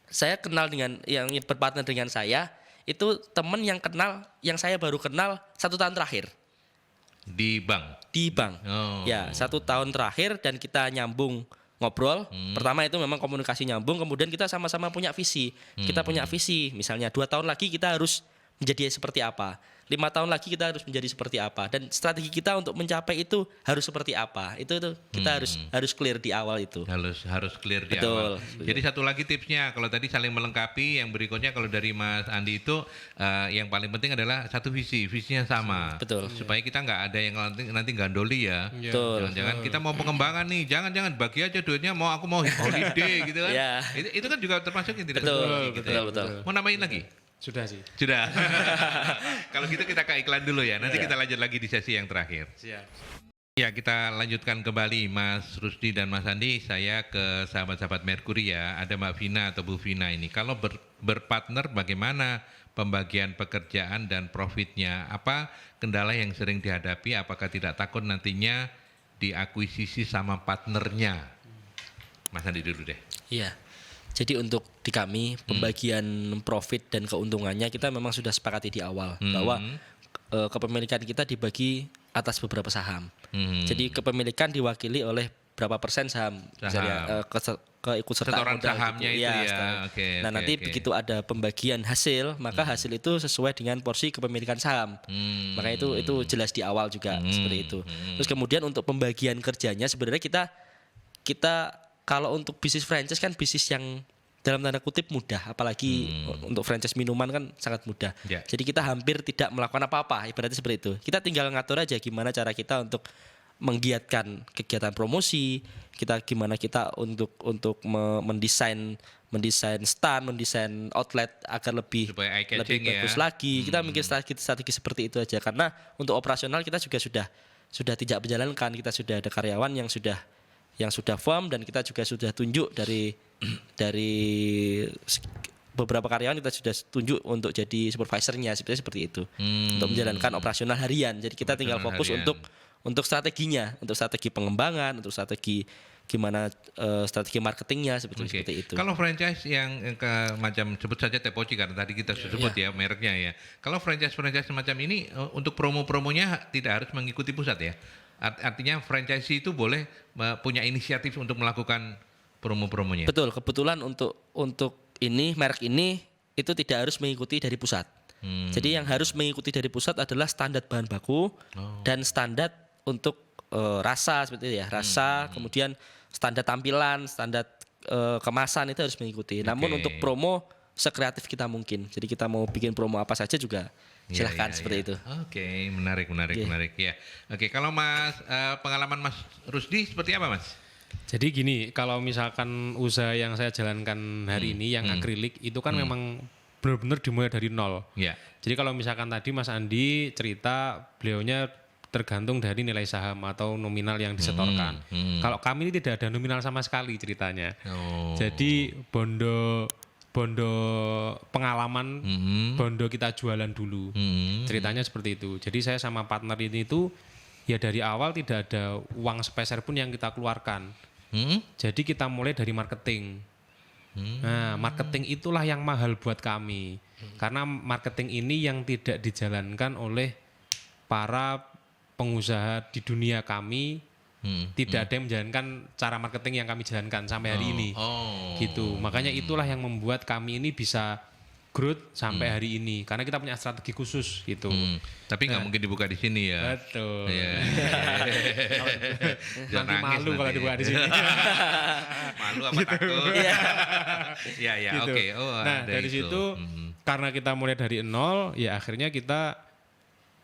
[SPEAKER 2] saya kenal dengan yang berpartner dengan saya itu teman yang saya baru kenal 1 tahun terakhir
[SPEAKER 1] Di bank.
[SPEAKER 2] di bank.
[SPEAKER 1] Oh.
[SPEAKER 2] Ya, 1 tahun terakhir dan kita nyambung ngobrol. Pertama itu memang komunikasi nyambung, kemudian kita sama-sama punya visi. Kita punya visi, misalnya 2 tahun lagi kita harus menjadi seperti apa, 5 tahun lagi kita harus menjadi seperti apa, dan strategi kita untuk mencapai itu harus seperti apa. Itu kita harus clear di awal itu.
[SPEAKER 1] Harus clear di
[SPEAKER 2] Betul.
[SPEAKER 1] awal. Jadi satu lagi tipsnya, kalau tadi saling melengkapi, yang berikutnya kalau dari Mas Andi itu yang paling penting adalah satu visinya sama.
[SPEAKER 2] Betul.
[SPEAKER 1] Supaya kita nggak ada yang nanti gandoli ya.
[SPEAKER 2] Betul.
[SPEAKER 1] Jangan-jangan kita mau pengembangan nih, jangan bagi aja duitnya, aku mau holiday gitu kan.
[SPEAKER 2] Ya.
[SPEAKER 1] Itu kan juga termasuk yang tidak
[SPEAKER 2] Betul,
[SPEAKER 1] sesuai gitu ya.
[SPEAKER 2] betul.
[SPEAKER 1] Mau namain lagi?
[SPEAKER 3] Sudah sih.
[SPEAKER 1] Sudah. Kalau gitu kita ke iklan dulu ya. Nanti
[SPEAKER 2] Iya.
[SPEAKER 1] kita lanjut lagi di sesi yang terakhir.
[SPEAKER 3] Siap.
[SPEAKER 1] Ya, kita lanjutkan kembali Mas Rusdi dan Mas Andi. Saya ke sahabat-sahabat Merkuri ya. Ada Mbak Vina atau Bu Vina ini. Kalau berpartner bagaimana pembagian pekerjaan dan profitnya? Apa kendala yang sering dihadapi? Apakah tidak takut nantinya diakuisisi sama partnernya? Mas Andi dulu deh.
[SPEAKER 2] Iya. Jadi untuk di kami pembagian profit dan keuntungannya kita memang sudah sepakati di awal bahwa kepemilikan kita dibagi atas beberapa saham. Jadi kepemilikan diwakili oleh berapa persen saham, misalnya keikutsertaan
[SPEAKER 1] Setoran
[SPEAKER 2] modal
[SPEAKER 1] sahamnya
[SPEAKER 2] gitu.
[SPEAKER 1] itu ya.
[SPEAKER 2] Setoran.
[SPEAKER 1] Oke,
[SPEAKER 2] Nah,
[SPEAKER 1] oke,
[SPEAKER 2] nanti
[SPEAKER 1] oke.
[SPEAKER 2] begitu ada pembagian hasil, maka hasil itu sesuai dengan porsi kepemilikan saham. Maka itu jelas di awal juga seperti itu. Terus kemudian untuk pembagian kerjanya sebenarnya kita kalau untuk bisnis franchise kan bisnis yang dalam tanda kutip mudah, apalagi untuk franchise minuman kan sangat mudah.
[SPEAKER 1] Ya.
[SPEAKER 2] Jadi kita hampir tidak melakukan apa-apa, ibaratnya seperti itu. Kita tinggal ngatur aja gimana cara kita untuk menggiatkan kegiatan promosi, gimana kita untuk mendesain stand, mendesain outlet agar lebih
[SPEAKER 1] Supaya eye-catching ya.
[SPEAKER 2] bagus lagi. Kita mikir strategi seperti itu aja, karena untuk operasional kita juga sudah tidak menjalankan, kita sudah ada karyawan yang sudah firm, dan kita juga sudah tunjuk dari beberapa karyawan kita sudah tunjuk untuk jadi supervisornya, seperti itu untuk menjalankan operasional harian. Jadi kita tinggal
[SPEAKER 1] Operasional
[SPEAKER 2] fokus
[SPEAKER 1] harian.
[SPEAKER 2] untuk strateginya, untuk strategi pengembangan, untuk strategi gimana strategi marketingnya
[SPEAKER 1] Oke.
[SPEAKER 2] seperti itu.
[SPEAKER 1] Kalau franchise yang macam sebut saja Tepoci karena tadi kita sudah sebut ya mereknya ya. Kalau franchise semacam ini untuk promonya tidak harus mengikuti pusat ya. Artinya franchise itu boleh punya inisiatif untuk melakukan promonya.
[SPEAKER 2] Betul, kebetulan untuk ini merek ini itu tidak harus mengikuti dari pusat. Jadi yang harus mengikuti dari pusat adalah standar bahan baku dan standar untuk rasa seperti itu ya, rasa, kemudian standar tampilan, standar kemasan itu harus mengikuti. Namun untuk promo sekreatif kita mungkin. Jadi kita mau bikin promo apa saja juga silahkan seperti itu.
[SPEAKER 1] Oke, menarik ya. Oke, kalau Mas pengalaman Mas Rusdi seperti apa Mas?
[SPEAKER 3] Jadi gini, kalau misalkan usaha yang saya jalankan hari ini yang akrilik itu kan memang benar-benar dimulai dari nol.
[SPEAKER 1] Ya.
[SPEAKER 3] Jadi kalau misalkan tadi Mas Andi cerita beliaunya tergantung dari nilai saham atau nominal yang disetorkan. Kalau kami ini tidak ada nominal sama sekali ceritanya.
[SPEAKER 1] Oh.
[SPEAKER 3] Jadi bondo pengalaman, bondo kita jualan dulu. Ceritanya seperti itu. Jadi saya sama partner ini itu ya dari awal tidak ada uang sepeser pun yang kita keluarkan. Jadi kita mulai dari marketing. Nah, marketing itulah yang mahal buat kami. Karena marketing ini yang tidak dijalankan oleh para pengusaha di dunia kami. Tidak ada yang menjalankan cara marketing yang kami jalankan sampai hari ini. Gitu. Makanya itulah yang membuat kami ini bisa growth sampai hari ini. Karena kita punya strategi khusus gitu.
[SPEAKER 1] Tapi nggak mungkin dibuka di sini ya.
[SPEAKER 3] Betul.
[SPEAKER 1] Iya. Jangan
[SPEAKER 3] Nanti
[SPEAKER 1] nangis
[SPEAKER 3] malu kalau
[SPEAKER 1] nanti.
[SPEAKER 3] dibuka di sini.
[SPEAKER 1] Malu apa takut? Iya, ya,
[SPEAKER 3] Gitu.
[SPEAKER 1] oke. Oh,
[SPEAKER 3] Nah,
[SPEAKER 1] ada
[SPEAKER 3] dari
[SPEAKER 1] itu.
[SPEAKER 3] situ karena kita mulai dari nol, ya akhirnya kita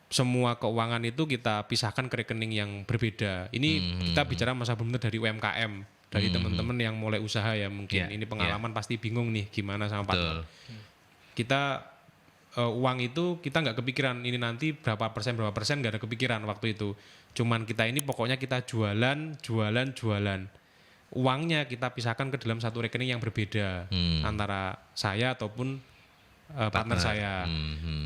[SPEAKER 3] semua keuangan itu kita pisahkan ke rekening yang berbeda. Ini kita bicara masa benar dari UMKM, dari teman-teman yang mulai usaha ya mungkin.
[SPEAKER 1] Ya,
[SPEAKER 3] Ini pengalaman pasti bingung nih gimana sama partner.
[SPEAKER 1] Betul.
[SPEAKER 3] Kita uang itu kita nggak kepikiran ini nanti berapa persen nggak ada kepikiran waktu itu. Cuman kita ini pokoknya kita jualan. Uangnya kita pisahkan ke dalam satu rekening yang berbeda antara saya ataupun partner saya.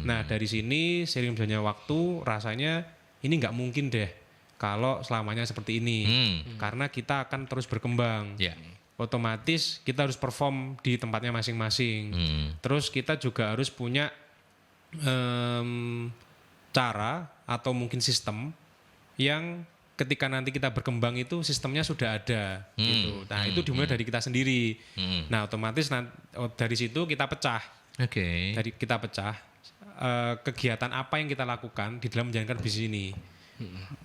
[SPEAKER 3] Nah dari sini sering berjalannya waktu rasanya ini nggak mungkin deh kalau selamanya seperti ini karena kita akan terus berkembang.
[SPEAKER 1] Ya.
[SPEAKER 3] Otomatis kita harus perform di tempatnya masing-masing. Terus kita juga harus punya cara atau mungkin sistem yang ketika nanti kita berkembang itu sistemnya sudah ada gitu. Nah itu dimulai dari kita sendiri. Nah otomatis dari situ kita pecah.
[SPEAKER 1] Oke.
[SPEAKER 3] Dari kita pecah kegiatan apa yang kita lakukan di dalam menjalankan bisnis ini.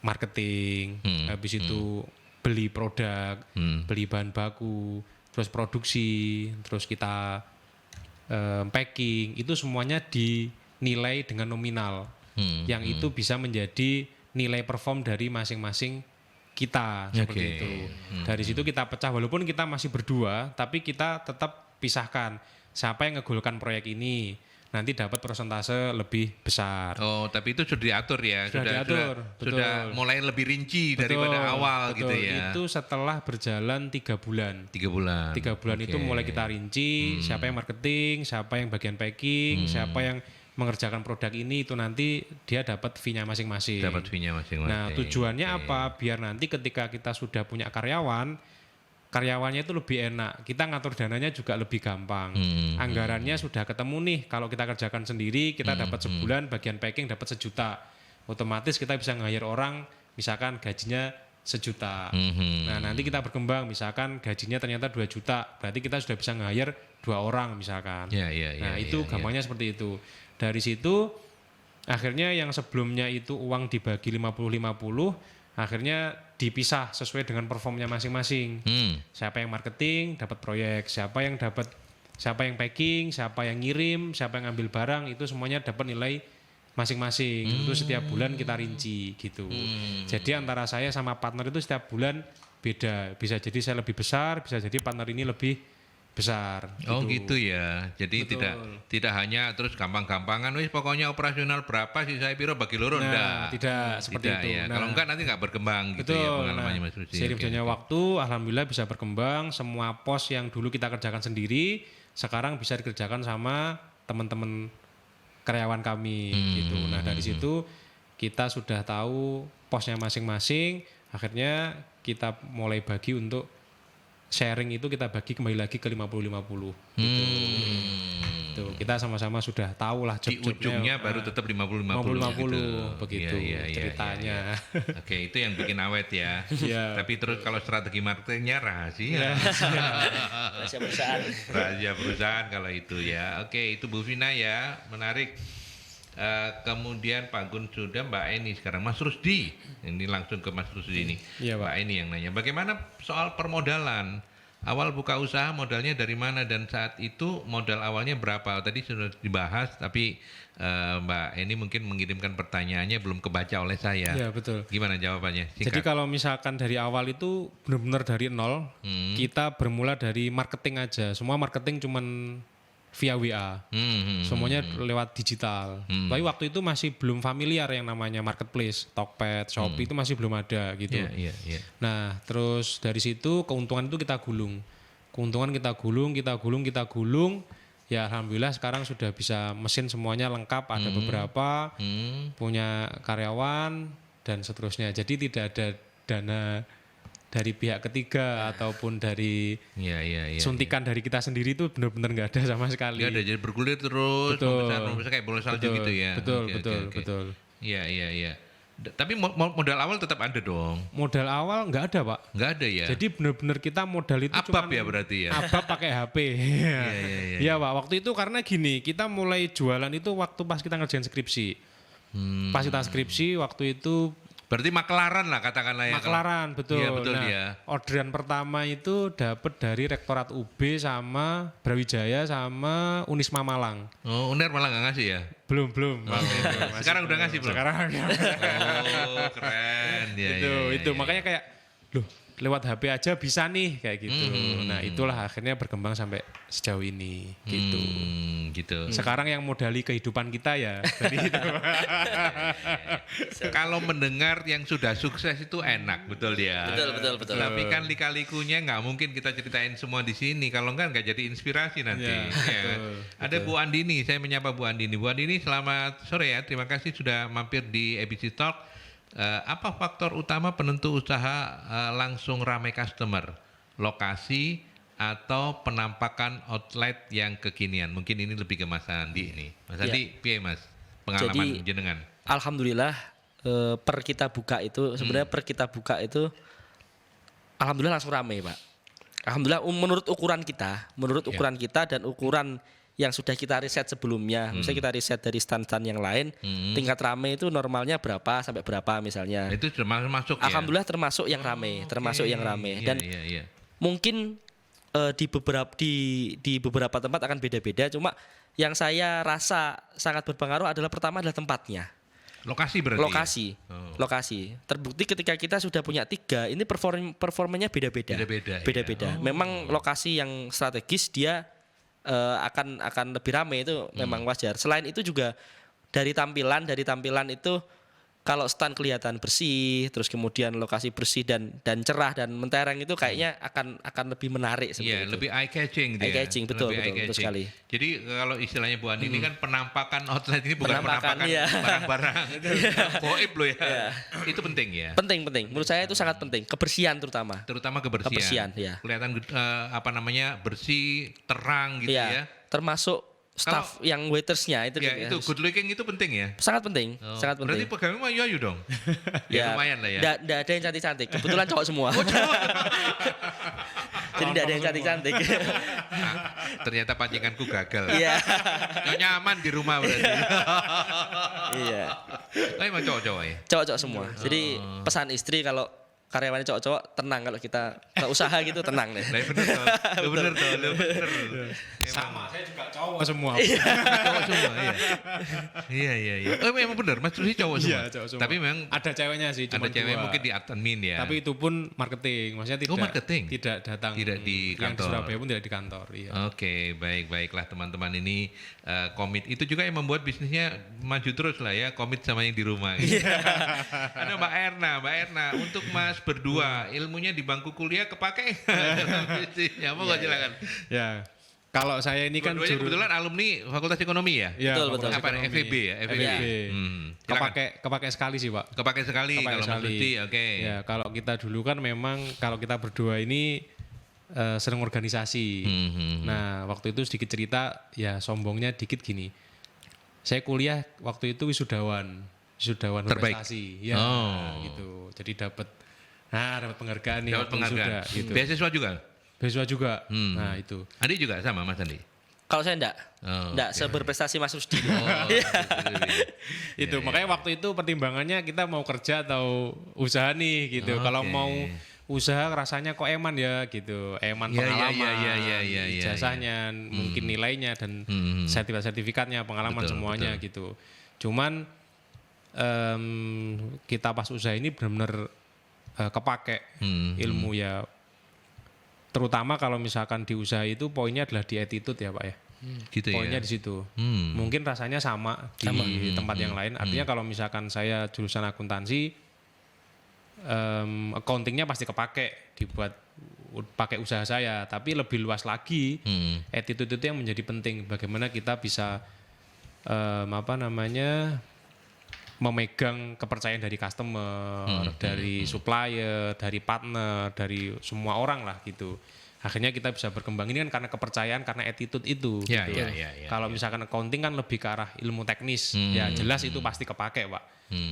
[SPEAKER 3] Marketing, habis itu beli produk, beli bahan baku, terus produksi, terus kita packing, itu semuanya dinilai dengan nominal. Yang itu bisa menjadi nilai perform dari masing-masing kita seperti itu. Dari situ kita pecah walaupun kita masih berdua, tapi kita tetap pisahkan. Siapa yang ngegolkan proyek ini? nanti dapat persentase lebih besar.
[SPEAKER 1] Oh, tapi itu sudah diatur ya,
[SPEAKER 3] Sudah diatur,
[SPEAKER 1] sudah
[SPEAKER 3] betul.
[SPEAKER 1] mulai lebih rinci daripada awal gitu ya.
[SPEAKER 3] Itu setelah berjalan 3 bulan.
[SPEAKER 1] 3 bulan.
[SPEAKER 3] 3 bulan itu
[SPEAKER 1] Oke.
[SPEAKER 3] mulai kita rinci siapa yang marketing, siapa yang bagian packing, siapa yang mengerjakan produk ini, itu nanti dia dapat fee-nya masing-masing.
[SPEAKER 1] Dapat fee-nya masing-masing.
[SPEAKER 3] Nah, tujuannya
[SPEAKER 1] Oke.
[SPEAKER 3] apa? Biar nanti ketika kita sudah punya karyawannya itu lebih enak. Kita ngatur dananya juga lebih gampang. Anggarannya sudah ketemu nih. Kalau kita kerjakan sendiri, kita dapat sebulan, bagian packing dapat 1 juta. Otomatis kita bisa nge-hire orang, misalkan gajinya 1 juta. Nah, nanti kita berkembang, misalkan gajinya ternyata 2 juta. Berarti kita sudah bisa nge-hire 2 orang misalkan.
[SPEAKER 1] Ya, ya, ya,
[SPEAKER 3] Nah, itu
[SPEAKER 1] ya,
[SPEAKER 3] gampangnya seperti itu. Dari situ akhirnya yang sebelumnya itu uang dibagi 50-50, akhirnya dipisah sesuai dengan performnya masing-masing. Siapa yang marketing dapat proyek, siapa yang packing, siapa yang ngirim, siapa yang ngambil barang, itu semuanya dapat nilai masing-masing. Itu setiap bulan kita rinci gitu. Jadi antara saya sama partner itu setiap bulan beda. Bisa jadi saya lebih besar, bisa jadi partner ini lebih besar.
[SPEAKER 1] Oh gitu ya. Jadi tidak hanya terus gampang-gampangan wis pokoknya operasional berapa sih saya piro bagi loro
[SPEAKER 3] Nah,
[SPEAKER 1] enggak.
[SPEAKER 3] tidak seperti
[SPEAKER 1] Tidak
[SPEAKER 3] itu.
[SPEAKER 1] ya.
[SPEAKER 3] Nah,
[SPEAKER 1] Kalau enggak nanti enggak berkembang gitu
[SPEAKER 3] betul.
[SPEAKER 1] ya pengalamannya Mas Rusdi.
[SPEAKER 3] Seiring
[SPEAKER 1] Oke,
[SPEAKER 3] berjalannya
[SPEAKER 1] oke.
[SPEAKER 3] waktu, alhamdulillah bisa berkembang. Semua pos yang dulu kita kerjakan sendiri, sekarang bisa dikerjakan sama teman-teman karyawan kami gitu. Nah, dari situ kita sudah tahu posnya masing-masing. Akhirnya kita mulai bagi untuk sharing, itu kita bagi kembali lagi ke 50-50 gitu. Tuh, kita sama-sama sudah tahu lah
[SPEAKER 1] Di
[SPEAKER 3] job-jobnya.
[SPEAKER 1] ujungnya baru tetap 50-50
[SPEAKER 3] 50-50 begitu ceritanya.
[SPEAKER 1] Oke, itu yang bikin awet ya.
[SPEAKER 3] Iya.
[SPEAKER 1] Tapi terus kalau strategi marketingnya rahasia.
[SPEAKER 2] Rahasia perusahaan.
[SPEAKER 1] Rahasia perusahaan kalau itu ya. Oke, itu Bu Vina ya, menarik. Kemudian Pak Gun sudah, Mbak Eni sekarang, Mas Rusdi. Ini langsung ke Mas Rusdi ini.
[SPEAKER 3] Iya, Pak.
[SPEAKER 1] Mbak Eni yang nanya, bagaimana soal permodalan? Awal buka usaha modalnya dari mana dan saat itu modal awalnya berapa? Tadi sudah dibahas, tapi Mbak Eni mungkin mengirimkan pertanyaannya belum kebaca oleh saya.
[SPEAKER 3] Iya, betul.
[SPEAKER 1] Gimana jawabannya?
[SPEAKER 3] Jadi
[SPEAKER 1] Singkat.
[SPEAKER 3] kalau misalkan dari awal itu benar-benar dari nol, kita bermula dari marketing aja. Semua marketing cuman via WA. Semuanya lewat digital. Tapi waktu itu masih belum familiar yang namanya marketplace, Tokped, Shopee itu masih belum ada gitu.
[SPEAKER 1] Iya, iya.
[SPEAKER 3] Nah, terus dari situ keuntungan itu kita gulung. Keuntungan kita gulung. Ya alhamdulillah sekarang sudah bisa mesin semuanya lengkap, ada beberapa, punya karyawan dan seterusnya. Jadi tidak ada dana dari pihak ketiga ataupun dari
[SPEAKER 1] Iya.
[SPEAKER 3] suntikan dari kita sendiri itu benar-benar nggak ada sama sekali.
[SPEAKER 1] Nggak ada, jadi bergulir terus,
[SPEAKER 3] Betul.
[SPEAKER 1] membesar kayak bola salju gitu ya.
[SPEAKER 3] Betul,
[SPEAKER 1] Oke,
[SPEAKER 3] betul,
[SPEAKER 1] oke.
[SPEAKER 3] betul.
[SPEAKER 1] Iya. Tapi modal awal tetap ada dong.
[SPEAKER 3] Modal awal nggak ada, Pak.
[SPEAKER 1] Nggak ada ya.
[SPEAKER 3] Jadi benar-benar kita modal itu
[SPEAKER 1] Abab ya berarti ya.
[SPEAKER 3] abab pakai HP. Iya, Pak. Waktu itu karena gini, kita mulai jualan itu waktu pas kita ngerjain skripsi. Pas kita skripsi waktu itu
[SPEAKER 1] Berarti maklaran lah katakanlah ya.
[SPEAKER 3] maklaran, betul.
[SPEAKER 1] Iya, betul,
[SPEAKER 3] Nah,
[SPEAKER 1] ya.
[SPEAKER 3] orderan pertama itu dapat dari Rektorat UB sama Brawijaya sama Unisma Malang.
[SPEAKER 1] Oh, UNER malah nggak ngasih ya.
[SPEAKER 3] Belum.
[SPEAKER 1] Sekarang udah ngasih belum?
[SPEAKER 3] Sekarang
[SPEAKER 1] Oh, keren. Ya,
[SPEAKER 3] itu makanya kayak loh, lewat HP aja bisa nih kayak gitu. Nah, itulah akhirnya berkembang sampai sejauh ini gitu.
[SPEAKER 1] Gitu.
[SPEAKER 3] Sekarang yang modali kehidupan kita ya dari itu.
[SPEAKER 1] Kalau mendengar yang sudah sukses itu enak, betul ya.
[SPEAKER 2] Betul.
[SPEAKER 1] Tapi kan lika-likunya nggak mungkin kita ceritain semua di sini. Kalau nggak jadi inspirasi nanti.
[SPEAKER 3] Ya,
[SPEAKER 1] Ya. Ada Bu Andini, saya menyapa Bu Andini. Bu Andini, selamat sore ya. Terima kasih sudah mampir di ABC Talk. Apa faktor utama penentu usaha langsung ramai customer? Lokasi atau penampakan outlet yang kekinian? Mungkin ini lebih ke Mas Andi nih. Mas Andi, piye Mas? Pengalaman
[SPEAKER 2] Jadi,
[SPEAKER 1] jenengan?
[SPEAKER 2] Alhamdulillah per kita buka itu alhamdulillah langsung ramai, Pak. Alhamdulillah menurut ukuran kita dan ukuran yang sudah kita riset sebelumnya. Misalnya kita riset dari stand-stand yang lain, tingkat ramai itu normalnya berapa sampai berapa misalnya.
[SPEAKER 1] Itu sudah masuk ya?
[SPEAKER 2] Alhamdulillah termasuk yang ramai, Dan
[SPEAKER 1] Iya.
[SPEAKER 2] mungkin di beberapa tempat akan beda-beda. Cuma yang saya rasa sangat berpengaruh adalah pertama adalah tempatnya.
[SPEAKER 1] Lokasi berarti.
[SPEAKER 2] Lokasi.
[SPEAKER 1] Ya? Oh.
[SPEAKER 2] Lokasi. Terbukti ketika kita sudah punya 3, ini performanya beda-beda.
[SPEAKER 1] Beda-beda, ya.
[SPEAKER 2] Beda-beda. Memang lokasi yang strategis dia akan lebih ramai itu memang wajar. Selain itu juga dari tampilan itu kalau stand kelihatan bersih, terus kemudian lokasi bersih dan cerah dan mentereng itu kayaknya akan lebih menarik seperti
[SPEAKER 1] Iya,
[SPEAKER 2] itu.
[SPEAKER 1] lebih eye catching dia.
[SPEAKER 2] Eye catching, betul,
[SPEAKER 1] Lebih
[SPEAKER 2] betul, betul sekali.
[SPEAKER 1] Jadi kalau istilahnya Bu Andi ini kan penampakan outlet ini bukan
[SPEAKER 2] Penampakan,
[SPEAKER 1] penampakan
[SPEAKER 2] iya.
[SPEAKER 1] barang-barang goib loh ya. Itu penting ya.
[SPEAKER 2] Penting. Menurut saya itu sangat penting, kebersihan terutama.
[SPEAKER 1] Terutama kebersihan.
[SPEAKER 2] Kebersihan, ya.
[SPEAKER 1] Kelihatan bersih, terang gitu ya.
[SPEAKER 2] Termasuk staff yang waitersnya itu
[SPEAKER 1] Ya,
[SPEAKER 2] juga
[SPEAKER 1] itu
[SPEAKER 2] harus-
[SPEAKER 1] good looking itu penting ya.
[SPEAKER 2] sangat penting,
[SPEAKER 1] Oh,
[SPEAKER 2] sangat
[SPEAKER 1] berarti
[SPEAKER 2] penting.
[SPEAKER 1] pegawai mah yayu dong. Ya, lumayan lah ya.
[SPEAKER 2] Nggak ada yang cantik-cantik. Kebetulan cowok semua. Jadi nggak ada yang cantik-cantik.
[SPEAKER 1] Nah, ternyata pancinganku gagal.
[SPEAKER 2] Iya.
[SPEAKER 1] Nggak nyaman di rumah berarti.
[SPEAKER 2] Iya.
[SPEAKER 1] Oh, emang cowok-cowok ya?
[SPEAKER 2] Cowok-cowok semua. Jadi pesan istri kalau karyawannya cowok-cowok tenang, kalau kita usaha gitu tenang deh.
[SPEAKER 1] Lah bener toh. Lu bener toh, lu bener.
[SPEAKER 3] Sama, saya juga cowok semua.
[SPEAKER 1] Cowok semua iya. Iya. Oh emang bener, Mas Rusi cowok semua.
[SPEAKER 3] Iya, cowok semua.
[SPEAKER 1] Tapi memang
[SPEAKER 3] Ada ceweknya sih,
[SPEAKER 1] ada
[SPEAKER 3] cuma
[SPEAKER 1] cewek
[SPEAKER 3] 2.
[SPEAKER 1] mungkin di admin ya.
[SPEAKER 3] Tapi itu pun marketing, maksudnya tidak
[SPEAKER 1] marketing?
[SPEAKER 3] tidak datang,
[SPEAKER 1] Tidak di
[SPEAKER 3] yang
[SPEAKER 1] kantor.
[SPEAKER 3] Surabaya pun tidak di kantor. Iya.
[SPEAKER 1] Oke, baiklah teman-teman ini komit. Itu juga yang membuat bisnisnya maju terus lah ya, komit sama yang di rumah. Gitu. Ada Mbak Erna, untuk Mas berdua ilmunya di bangku kuliah kepake dalam bisnisnya. Mau nggak silakan.
[SPEAKER 3] Ya, kalau saya ini kan
[SPEAKER 1] Dua-duanya kebetulan alumni Fakultas Ekonomi ya.
[SPEAKER 3] Ya,
[SPEAKER 2] Betul,
[SPEAKER 3] Fakultas
[SPEAKER 1] Apa
[SPEAKER 3] Ekonomi.
[SPEAKER 1] FEB ya? FEB.
[SPEAKER 3] FEB.
[SPEAKER 1] Silakan.
[SPEAKER 3] Kepake sekali sih, Pak.
[SPEAKER 1] Kepake sekali
[SPEAKER 3] Kepake
[SPEAKER 1] kalau Mas
[SPEAKER 3] sekali.
[SPEAKER 1] Rusi, oke.
[SPEAKER 3] Ya, kalau kita dulu kan memang kalau kita berdua ini sering organisasi. Nah, waktu itu sedikit cerita, ya sombongnya dikit gini. Saya kuliah waktu itu wisudawan
[SPEAKER 1] Terbaik.
[SPEAKER 3] prestasi. Ya,
[SPEAKER 1] Oh.
[SPEAKER 3] gitu. Jadi dapat penghargaan nih.
[SPEAKER 1] Dapat
[SPEAKER 3] waktu
[SPEAKER 1] penghargaan.
[SPEAKER 3] wisuda, gitu.
[SPEAKER 1] Beasiswa juga.
[SPEAKER 3] Beasiswa juga. Nah, itu.
[SPEAKER 1] Andi juga sama Mas Andi.
[SPEAKER 2] Kalau saya enggak
[SPEAKER 1] Oh,
[SPEAKER 2] seberprestasi Mas Rusdi.
[SPEAKER 1] Oh,
[SPEAKER 3] Itu makanya waktu itu pertimbangannya kita mau kerja atau usaha nih gitu. Kalau
[SPEAKER 1] Oke.
[SPEAKER 3] mau usaha rasanya kok eman ya gitu, eman
[SPEAKER 1] Ya, ya,
[SPEAKER 3] pengalaman,
[SPEAKER 1] ya,
[SPEAKER 3] ijazahnya, mungkin nilainya dan sertifikatnya, pengalaman
[SPEAKER 1] Betul,
[SPEAKER 3] semuanya gitu. Cuman kita pas usaha ini benar-benar kepake ilmu ya. Terutama kalau misalkan di usaha itu poinnya adalah di attitude ya Pak ya.
[SPEAKER 1] Gitu ya.
[SPEAKER 3] Poinnya di situ. Mungkin rasanya sama di tempat yang lain. Artinya kalau misalkan saya jurusan akuntansi, accountingnya pasti kepake dibuat pakai usaha saya. Tapi lebih luas lagi, attitude itu yang menjadi penting. Bagaimana kita bisa memegang kepercayaan dari customer, dari supplier, dari partner, dari semua orang lah gitu. Akhirnya kita bisa berkembang ini kan karena kepercayaan, karena attitude itu.
[SPEAKER 1] Ya,
[SPEAKER 3] gitu.
[SPEAKER 1] ya.
[SPEAKER 3] Kalau misalkan accounting kan lebih ke arah ilmu teknis, ya jelas itu pasti kepake Pak.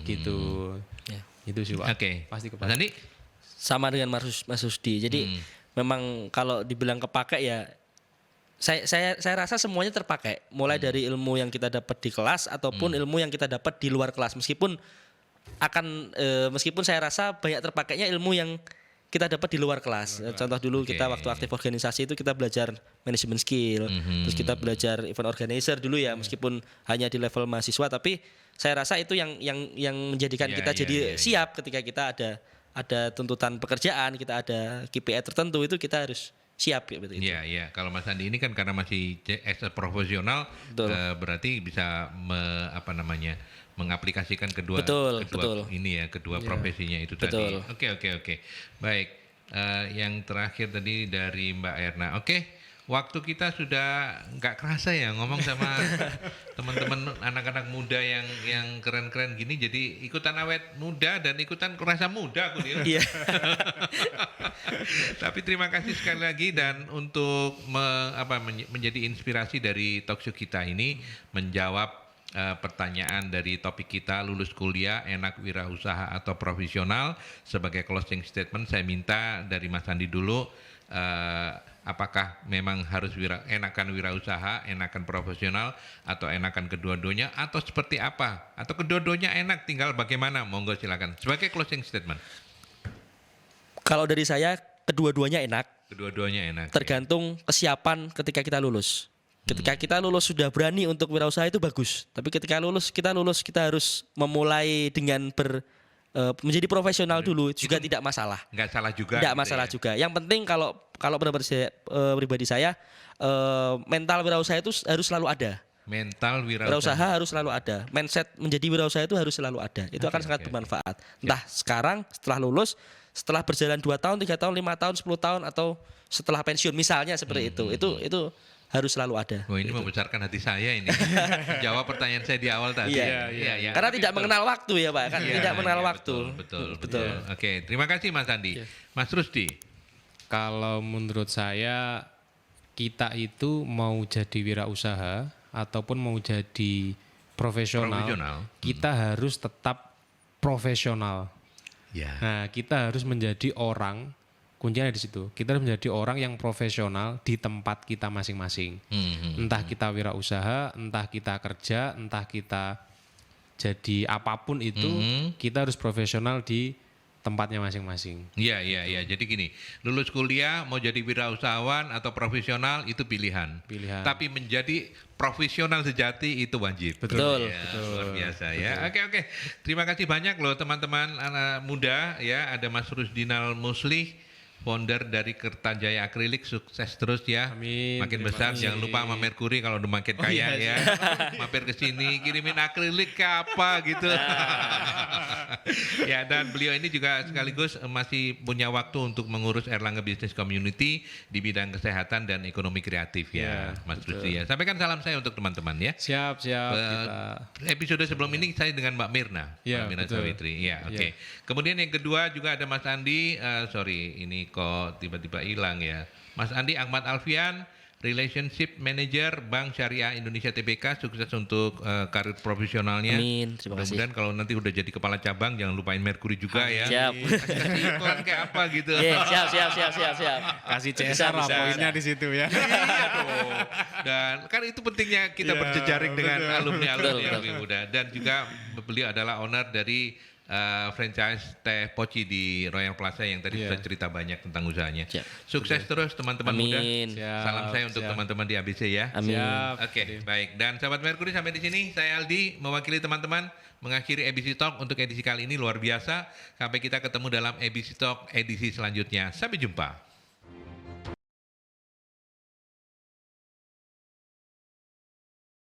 [SPEAKER 3] Gitu.
[SPEAKER 2] Ya.
[SPEAKER 3] Itu sih Pak.
[SPEAKER 1] Oke.
[SPEAKER 3] Pasti
[SPEAKER 1] Mas
[SPEAKER 3] kepake.
[SPEAKER 1] Andi?
[SPEAKER 2] Sama dengan Mas Rusdi. Jadi memang kalau dibilang kepake ya saya rasa semuanya terpakai, mulai dari ilmu yang kita dapat di kelas ataupun ilmu yang kita dapat di luar kelas. Meskipun saya rasa banyak terpakainya ilmu yang kita dapat di luar kelas. Contoh dulu kita waktu aktif organisasi itu kita belajar manajemen skill, terus kita belajar event organizer dulu ya, meskipun hanya di level mahasiswa, tapi saya rasa itu yang menjadikan
[SPEAKER 1] Ya,
[SPEAKER 2] kita
[SPEAKER 1] ya,
[SPEAKER 2] jadi
[SPEAKER 1] ya.
[SPEAKER 2] siap ketika kita ada tuntutan pekerjaan, kita ada KPI tertentu, itu kita harus siap gitu.
[SPEAKER 1] Iya. Kalau Mas Andi ini kan karena masih as a profesional,
[SPEAKER 2] Betul.
[SPEAKER 1] berarti bisa mengaplikasikan kedua
[SPEAKER 2] Betul.
[SPEAKER 1] ini ya, kedua profesinya itu
[SPEAKER 2] Betul.
[SPEAKER 1] tadi. Oke. Baik. Yang terakhir tadi dari Mbak Erna. Oke. Waktu kita sudah nggak kerasa ya ngomong sama teman-teman anak-anak muda yang keren-keren gini, jadi ikutan awet muda dan ikutan kerasa muda aku nih.
[SPEAKER 2] Iya.
[SPEAKER 1] Tapi terima kasih sekali lagi, dan untuk menjadi inspirasi dari talkshow kita ini, menjawab pertanyaan dari topik kita, lulus kuliah enak wirausaha atau profesional. Sebagai closing statement saya minta dari Mas Andi dulu, apakah memang harus enakan wirausaha, enakan profesional, atau enakan kedua-duanya, atau seperti apa? Atau kedua-duanya enak, tinggal bagaimana? Monggo silakan. Sebagai closing statement.
[SPEAKER 2] Kalau dari saya kedua-duanya enak,
[SPEAKER 1] Kedua-duanya enak.
[SPEAKER 2] tergantung kesiapan ketika kita lulus. Ketika kita lulus sudah berani untuk wirausaha itu bagus. Tapi ketika kita lulus kita harus memulai dengan menjadi profesional dulu juga tidak masalah.
[SPEAKER 1] Nggak salah juga.
[SPEAKER 2] Tidak
[SPEAKER 1] gitu
[SPEAKER 2] masalah
[SPEAKER 1] ya.
[SPEAKER 2] juga. Yang penting kalau pribadi saya mental wirausaha itu harus selalu ada.
[SPEAKER 1] Mental
[SPEAKER 2] Wirausaha harus selalu ada. Mindset menjadi wirausaha itu harus selalu ada. Itu akan sangat bermanfaat. Entah sekarang setelah lulus, setelah berjalan 2 tahun, 3 tahun, 5 tahun, 10 tahun atau setelah pensiun misalnya seperti itu. Itu harus selalu ada.
[SPEAKER 1] Oh, ini membesarkan hati saya ini. Jawab pertanyaan saya di awal tadi.
[SPEAKER 2] Iya.
[SPEAKER 1] Iya.
[SPEAKER 2] Karena
[SPEAKER 1] Tapi
[SPEAKER 2] tidak
[SPEAKER 1] betul.
[SPEAKER 2] mengenal waktu ya Pak, kan
[SPEAKER 1] Iya,
[SPEAKER 2] tidak mengenal
[SPEAKER 1] iya,
[SPEAKER 2] waktu.
[SPEAKER 1] Betul. Oke, terima kasih Mas Andi. Mas Rusdi.
[SPEAKER 3] Kalau menurut saya kita itu mau jadi wirausaha ataupun mau jadi profesional. Kita harus tetap profesional.
[SPEAKER 1] Ya.
[SPEAKER 3] Nah, kita harus menjadi orang, kuncinya di situ. Kita harus menjadi orang yang profesional di tempat kita masing-masing. Entah kita wirausaha, entah kita kerja, entah kita jadi apapun itu, kita harus profesional di tempatnya masing-masing.
[SPEAKER 1] Iya. Jadi gini, lulus kuliah mau jadi wirausahawan atau profesional itu pilihan. Tapi menjadi profesional sejati itu wajib.
[SPEAKER 2] Betul.
[SPEAKER 1] Ya, luar biasa ya. Oke. Terima kasih banyak loh teman-teman anak muda ya. Ada Mas Rusdinal Muslih, founder dari Kertajaya Akrilik, sukses terus ya.
[SPEAKER 3] Amin,
[SPEAKER 1] Makin
[SPEAKER 3] terima
[SPEAKER 1] besar,
[SPEAKER 3] kasih.
[SPEAKER 1] jangan lupa sama Merkuri kalau udah makin kaya ya. Mampir ke sini, kirimin akrilik ke apa gitu. Ya, dan beliau ini juga sekaligus masih punya waktu untuk mengurus Erlangga Business Community di bidang kesehatan dan ekonomi kreatif ya, Mas Rusdi ya. Sampaikan salam saya untuk teman-teman ya.
[SPEAKER 3] Siap.
[SPEAKER 1] Episode sebelum ini saya dengan Mbak Mirna,
[SPEAKER 3] Ya,
[SPEAKER 1] Mbak Mirna
[SPEAKER 3] betul.
[SPEAKER 1] Sawitri. Ya, oke. Kemudian yang kedua juga ada Mas Andi, sorry ini kok tiba-tiba hilang ya. Mas Andi Ahmad Alfian, Relationship Manager Bank Syariah Indonesia TBK, sukses untuk karir profesionalnya.
[SPEAKER 2] Amin, terima kasih.
[SPEAKER 1] Mudah-mudahan kalau nanti udah jadi kepala cabang jangan lupain Merkuri juga ya.
[SPEAKER 2] Siap.
[SPEAKER 1] Kasih iklan kayak apa gitu.
[SPEAKER 2] Iya, siap.
[SPEAKER 3] Kasih CSR lah
[SPEAKER 2] bisa.
[SPEAKER 3] poinnya di situ ya.
[SPEAKER 1] Iya dong. Dan kan itu pentingnya kita
[SPEAKER 3] Iya,
[SPEAKER 1] berjejaring dengan
[SPEAKER 3] betul.
[SPEAKER 1] alumni-alumni
[SPEAKER 2] Betul,
[SPEAKER 1] yang lebih muda. Dan juga beliau adalah owner dari franchise Teh Poci di Royal Plaza yang tadi
[SPEAKER 3] Iya.
[SPEAKER 1] sudah cerita banyak tentang usahanya.
[SPEAKER 2] Siap.
[SPEAKER 1] Sukses terus teman-teman muda.
[SPEAKER 2] Amin.
[SPEAKER 3] Siap,
[SPEAKER 1] Salam saya untuk
[SPEAKER 3] siap.
[SPEAKER 1] teman-teman di ABC ya.
[SPEAKER 2] Amin.
[SPEAKER 3] Siap.
[SPEAKER 1] Oke, baik. Dan sahabat Merkuri sampai di sini saya Aldi mewakili teman-teman mengakhiri ABC Talk untuk edisi kali ini luar biasa. Sampai kita ketemu dalam ABC Talk edisi selanjutnya. Sampai jumpa.